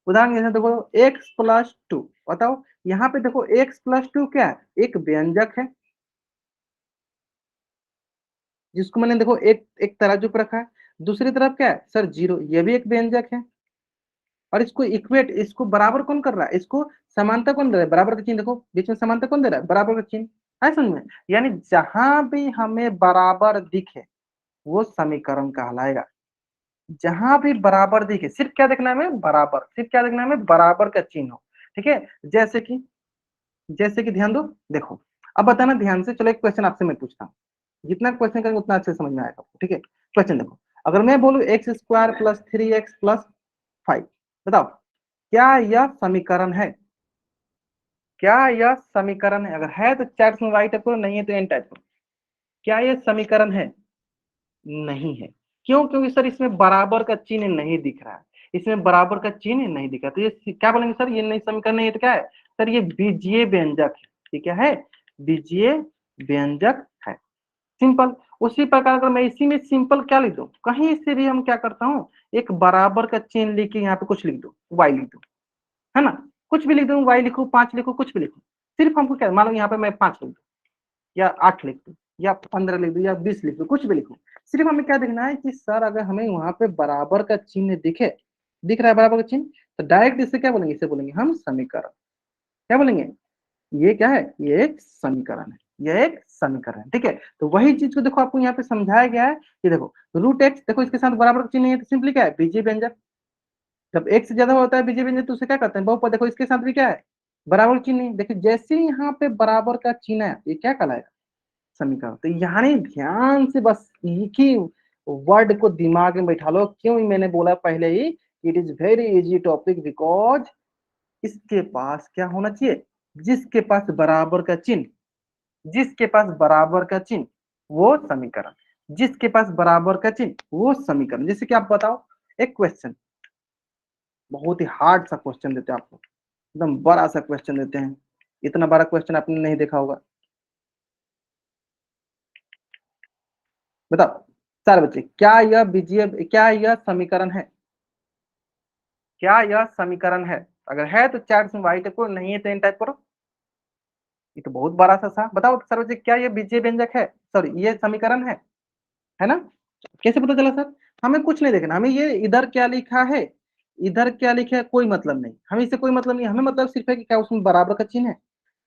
उदाहरण जैसे देखो x+2, बताओ यहाँ पे देखो x+2 क्या है, एक व्यंजक है जिसको मैंने देखो एक एक तराजू पर रखा है, दूसरी तरफ क्या है सर 0, ये भी एक व्यंजक है। और इसको इक्वेट, इसको बराबर कौन कर रहा है, इसको समानता कौन दे रहा है, बराबर का चिन्ह देखो बीच में समानता कौन दे रहा है, बराबर का चिन्ह है, समझ में। यानी जहां भी हमें बराबर दिखे वो समीकरण कहलाएगा। जहां भी बराबर दिखे, सिर्फ क्या देखना है हमें, बराबर, सिर्फ क्या देखना है हमें, बराबर का चिन्ह हो, ठीक है। जैसे कि ध्यान दो, देखो अब बताना ध्यान से, चलो एक क्वेश्चन आपसे मैं पूछता हूँ, जितना क्वेश्चन करेंगे उतना अच्छे समझ में आएगा आपको, ठीक है। क्वेश्चन देखो, अगर मैं बोलूं x² + 3x + 5, बताओ क्या यह समीकरण है, क्या यह समीकरण है, अगर है तो चैट में वाई टाइप करो, नहीं है तो एन टाइप करो। क्या यह समीकरण है, नहीं है। क्यों, क्योंकि सर इसमें बराबर का चिन्ह नहीं दिख रहा है, इसमें बराबर का चिन्ह नहीं दिख रहा, तो ये क्या बोलेंगे सर, ये नहीं समीकरण नहीं है, तो क्या है सर, ये बीजीय व्यंजक है। ये क्या है, बीजीय व्यंजक है, सिंपल। उसी प्रकार अगर मैं इसी में सिंपल क्या लिख दूं, कहीं से भी हम क्या करता हूँ, एक बराबर का चिन्ह लिख के यहाँ पे कुछ लिख दो, वाई लिख दो, है ना, कुछ भी लिख दो, वाई लिखो, 5 लिखो, कुछ भी लिखो, सिर्फ हमको क्या, मान लो यहाँ पे मैं 5 लिख दूं या 8 लिख दूं या 15 लिख दूं या 20 लिख दूं, कुछ भी लिखो, सिर्फ हमें क्या देखना है कि सर अगर हमें वहां पे बराबर का चिन्ह दिखे, दिख रहा है बराबर का चिन्ह, तो डायरेक्ट इससे क्या बोलेंगे, इसे बोलेंगे हम समीकरण। क्या बोलेंगे, ये क्या है, ये एक समीकरण है, ये एक समीकरण है, ठीक है। तो वही चीज को देखो आपको यहाँ पे समझाया गया है कि देखो √x, देखो इसके साथ बराबर का चिन्ह है तो सिंपली क्या है, बीजीय व्यंजक। जब एक से ज्यादा होता है बीजीय व्यंजक तो उसे क्या करते हैं, बहुपद। देखो इसके साथ भी क्या है, बराबर चिन्ह है, देखिए जैसे ही यहाँ पे बराबर का चिन्ह है ये क्या कहलाएगा, समीकरण। तो यहाँ ध्यान से बस एक ही वर्ड को दिमाग में बैठा लो, क्यों मैंने बोला पहले ही, it is very easy topic, because इसके पास क्या होना चाहिए, जिसके पास बराबर का चिन्ह, जिसके पास बराबर का चिन्ह वो समीकरण, जिसके पास बराबर का चिन्ह वो समीकरण। जैसे कि आप बताओ एक क्वेश्चन, बहुत ही हार्ड सा क्वेश्चन देते हैं आपको, एकदम बड़ा सा क्वेश्चन देते हैं, इतना बड़ा क्वेश्चन आपने नहीं देखा होगा। बताओ सारे बच्चे, क्या यह बीजीय, क्या यह समीकरण है, क्या यह समीकरण है, अगर है तो चैट में वाई टाइप करो, नहीं है तो एन टाइप करो। ये तो बहुत बड़ा सा था, बताओ सर बच्चे क्या ये बीजीय व्यंजक है, सॉरी ये समीकरण है ना। कैसे पता चला सर, हमें कुछ नहीं देखना, हमें ये इधर क्या लिखा है, इधर क्या लिखा है कोई मतलब नहीं, हमें इससे कोई मतलब नहीं, हमें मतलब सिर्फ है कि क्या उसमें बराबर का चिन्ह है,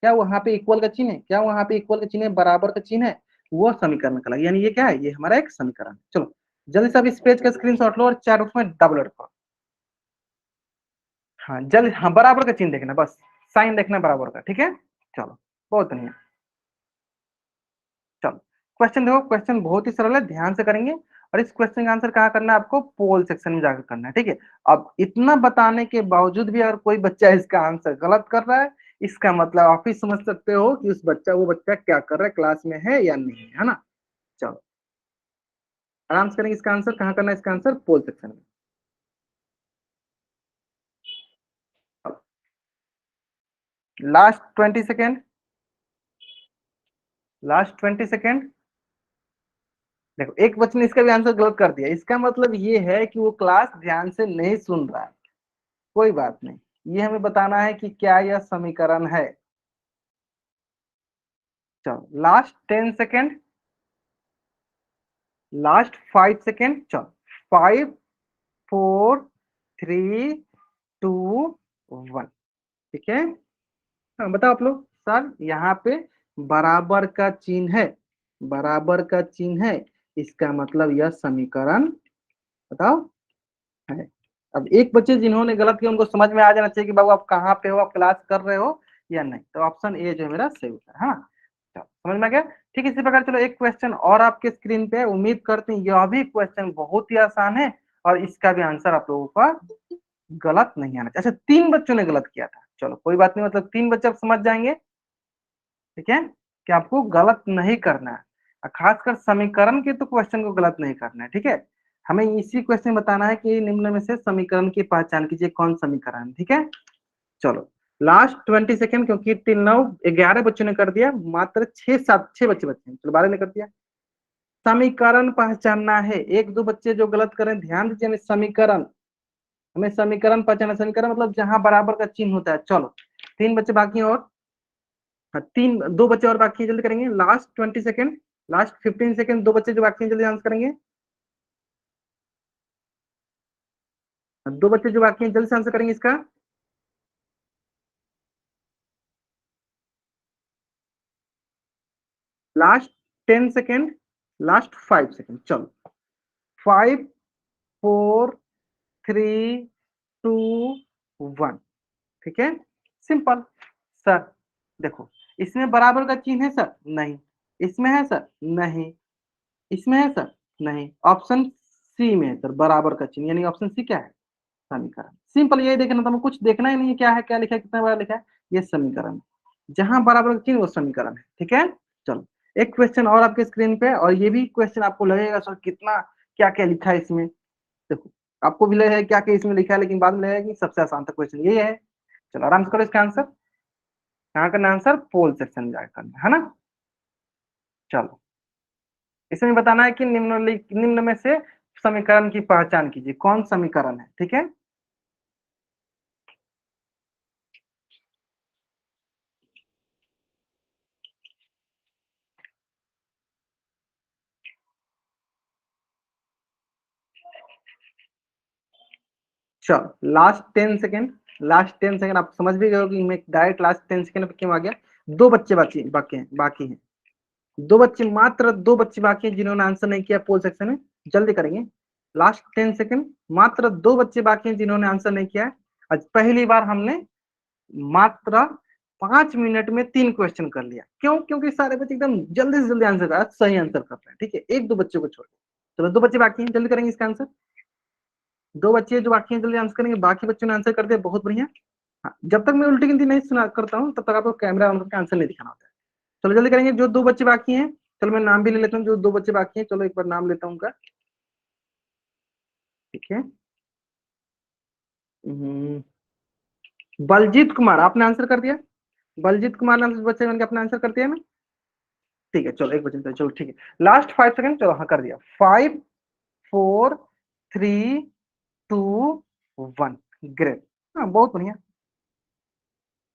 क्या वहां पे इक्वल का चिन्ह है, क्या वहां पे इक्वल का चिन्ह है, बराबर का चिन्ह है, वो समीकरण कहलाएगा। यानी ये क्या है, ये हमारा एक समीकरण है। चलो जल्दी से अब इस पेज का स्क्रीनशॉट लो और चैट बॉक्स में डबल करो। हाँ जल्दी, हाँ बराबर का चिन्ह देखना, बस साइन देखना बराबर का, ठीक है। चलो बहुत बढ़िया, चलो क्वेश्चन देखो, क्वेश्चन बहुत ही सरल है, ध्यान से करेंगे। और इस क्वेश्चन का आंसर कहाँ करना है आपको, पोल सेक्शन में जाकर करना है, ठीक है। अब इतना बताने के बावजूद भी अगर कोई बच्चा इसका आंसर गलत कर रहा है, इसका मतलब आप ही समझ सकते हो कि उस बच्चा, वो बच्चा क्या कर रहा है, क्लास में है या नहीं है ना। चलो आराम से करेंगे, इसका आंसर कहाँ करना है, इसका आंसर पोल सेक्शन में। Last 20 second, last 20 second. देखो एक बच्चे ने इसका भी आंसर गलत कर दिया, इसका मतलब ये है कि वो क्लास ध्यान से नहीं सुन रहा है। कोई बात नहीं, ये हमें बताना है कि क्या यह समीकरण है। चलो लास्ट 10 सेकेंड, लास्ट 5 सेकेंड। चलो 5 4 3 2 1, ठीक है। हाँ बताओ आप लोग, सर यहाँ पे बराबर का चिन्ह है, बराबर का चिन्ह है, इसका मतलब यह समीकरण, बताओ है। अब एक बच्चे जिन्होंने गलत किया उनको समझ में आ जाना चाहिए कि बाबू आप कहाँ पे हो, आप क्लास कर रहे हो या नहीं। तो ऑप्शन ए जो है मेरा सही होता है। हाँ, तो समझ में आ गया। ठीक, इसी प्रकार चलो एक क्वेश्चन और आपके स्क्रीन पे, उम्मीद करते हैं यह भी क्वेश्चन बहुत ही आसान है और इसका भी आंसर आप लोगों का गलत नहीं आना चाहिए। अच्छा, 3 बच्चों ने गलत किया था, चलो कोई बात नहीं, मतलब 3 बच्चे आप समझ जाएंगे, ठीक है, कि आपको गलत नहीं करना है, खासकर समीकरण के तो क्वेश्चन को गलत नहीं करना है, ठीक है। हमें इसी क्वेश्चन में बताना है कि निम्न में से समीकरण की पहचान कीजिए, कौन समीकरण, ठीक है। चलो लास्ट 20 सेकेंड, क्योंकि टिल नाउ 11 बच्चों ने कर दिया, मात्र 6 बच्चे बचे हैं, चलो 12 ने कर दिया। समीकरण पहचानना है, एक दो बच्चे जो गलत करें ध्यान दीजिए, हमें समीकरण पहचानना, समीकरण मतलब जहां बराबर का चिन्ह होता है। चलो 3 बच्चे बाकी हैं और, हाँ, 2 बच्चे और बाकी हैं, जल्दी करेंगे, लास्ट 20 सेकेंड, लास्ट 15 सेकेंड, 2 बच्चे जो बाकी हैं जल्दी आंसर करेंगे, 2 बच्चे जो बाकी हैं जल्दी से आंसर करेंगे इसका। लास्ट 10 सेकेंड, लास्ट 5 सेकेंड, चलो 5 4 3 2 1, ठीक है, सिंपल। सर देखो, इसमें बराबर का चिन्ह है सर, नहीं, इसमें है सर, नहीं, इसमें है सर, नहीं, ऑप्शन सी में है सर बराबर का चिन्ह, यानी ऑप्शन सी क्या है, समीकरण। सिंपल, यही देखना था, कुछ देखना ही नहीं है क्या है, क्या लिखा है, कितना बार लिखा है, ये समीकरण, जहां बराबर का चिन्ह वो समीकरण है, ठीक है। चलो एक क्वेश्चन और आपके स्क्रीन पे, और ये भी क्वेश्चन आपको लगेगा सर कितना क्या क्या लिखा है इसमें, देखो आपको भी लगेगा क्या क्या इसमें लिखा है, लेकिन बाद में लगेगा कि सबसे आसान था क्वेश्चन ये है। चलो आराम से करो इसका आंसर, कहाँ करना आंसर, पोल सेक्शन में जाकर करना है ना। चलो इसमें बताना है कि निम्न में से समीकरण की पहचान कीजिए, कौन समीकरण है, ठीक है। चलो लास्ट 10 सेकेंड, लास्ट 10 सेकेंड, आप समझ भी गए हो कि मैं डायरेक्ट लास्ट 10 सेकेंड पे क्यों आ गया। 2 बच्चे बाकी हैं, 2 बच्चे, मात्र 2 बच्चे बाकी हैं जिन्होंने आंसर नहीं किया पोल सेक्शन में, जल्दी करेंगे। लास्ट 10 सेकेंड, मात्र 2 बच्चे बाकी हैं जिन्होंने आंसर नहीं किया। आज पहली बार हमने मात्र 5 मिनट में 3 क्वेश्चन कर लिया, क्यों, क्योंकि सारे बच्चे एकदम जल्दी से जल्दी आंसर कर, सही आंसर कर रहे हैं, ठीक है, एक दो बच्चों को छोड़। चलो 2 बच्चे बाकी हैं, जल्दी करेंगे इसका आंसर, 2 बच्चे जो बाकी हैं जल्दी आंसर करेंगे, बाकी बच्चों ने आंसर कर दिया, बहुत बढ़िया। हाँ, जब तक मैं उल्टी गिनती नहीं सुना करता हूँ तब तक आपको कैमरा ऑन करके आंसर नहीं दिखाना होता है। चलो जल्दी करेंगे, जो 2 बच्चे बाकी हैं, चलो मैं नाम भी ले लेता हूँ, जो 2 बच्चे बाकी हैं, चलो एक बार नाम लेता हूँ उनका, ठीक है। हम्म, बलजीत कुमार, आपने आंसर कर दिया, बलजीत कुमार नाम से बच्चे मैंने अपना आंसर कर दिया ना, ठीक है। चलो एक बच्चे, चलो ठीक है, लास्ट 5 सेकेंड, चलो हाँ कर दिया, 5 4 3 2 1, ग्रेट, हाँ बहुत बढ़िया,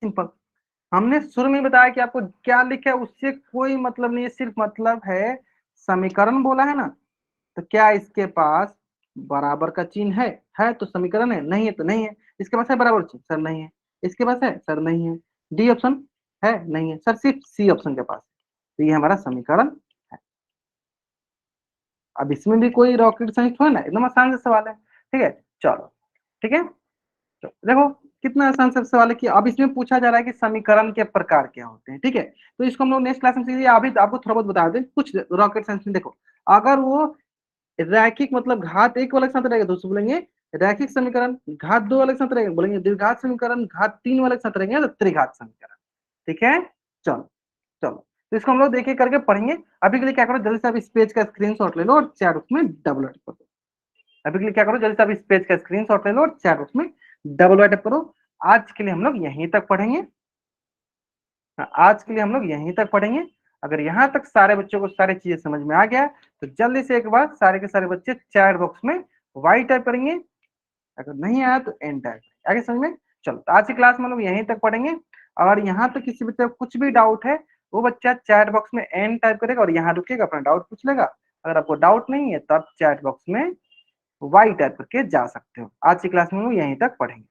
सिंपल। हमने शुरू में बताया कि आपको क्या लिखा है उससे कोई मतलब नहीं है, सिर्फ मतलब है समीकरण बोला है ना, तो क्या इसके पास बराबर का चिन्ह है तो समीकरण है, नहीं है तो नहीं है। इसके पास है बराबर चिन्ह, सर नहीं है। इसके पास है, सर नहीं है। डी ऑप्शन है, नहीं है सर, सिर्फ सी ऑप्शन के पास है। तो ये हमारा समीकरण है। अब इसमें भी कोई रॉकेट साइंस थोड़ा ना, एकदम आसान से सवाल है, ठीक है। चलो ठीक है, तो देखो कितना आसान सा सवाल है कि अब इसमें पूछा जा रहा है कि समीकरण के प्रकार क्या होते हैं, ठीक है। तो इसको हम लोग नेक्स्ट क्लास में सीखिए, अभी आपको थोड़ा बहुत बता दें कुछ रॉकेट साइंस में। देखो अगर वो रैखिक मतलब घात एक वाले के साथ रहेगा तो उसको बोलेंगे रैखिक समीकरण, घात दो वाले के साथ रहेगा बोलेंगे द्विघात समीकरण, घात तीन वाले के साथ रहेंगे तो त्रिघात समीकरण, ठीक है। चलो चलो, तो इसको हम लोग देखिए करके पढ़ेंगे। अभी के लिए क्या करो, जल्दी से आप इस पेज का स्क्रीनशॉट ले लो और चैट उसमें डबल कर दो। अभी के लिए क्या करो, जल्दी से आप इस पेज का स्क्रीनशॉट ले लो और चैट उसमें डबल टाइप करो। आज के लिए हम लोग यहीं तक पढ़ेंगे, आज के लिए हम लोग यहीं तक पढ़ेंगे। अगर यहाँ तक सारे बच्चों को सारी चीजें समझ में आ गया तो जल्दी से एक बार सारे के सारे बच्चे चैट बॉक्स में वाई टाइप करेंगे, अगर नहीं आया तो एन टाइप, आगे समझ में। चलो तो आज की क्लास में हम लोग यहीं तक पढ़ेंगे। अगर यहाँ तक किसी बच्चे को कुछ भी डाउट है वो बच्चा चैट बॉक्स में एन टाइप करेगा और यहाँ रुकेगा, अपना डाउट पूछ लेगा। अगर आपको डाउट नहीं है तो आप चैट बॉक्स में वाई टाइप करके जा सकते हो। आज की क्लास में हम लोग यहीं तक पढ़ेंगे।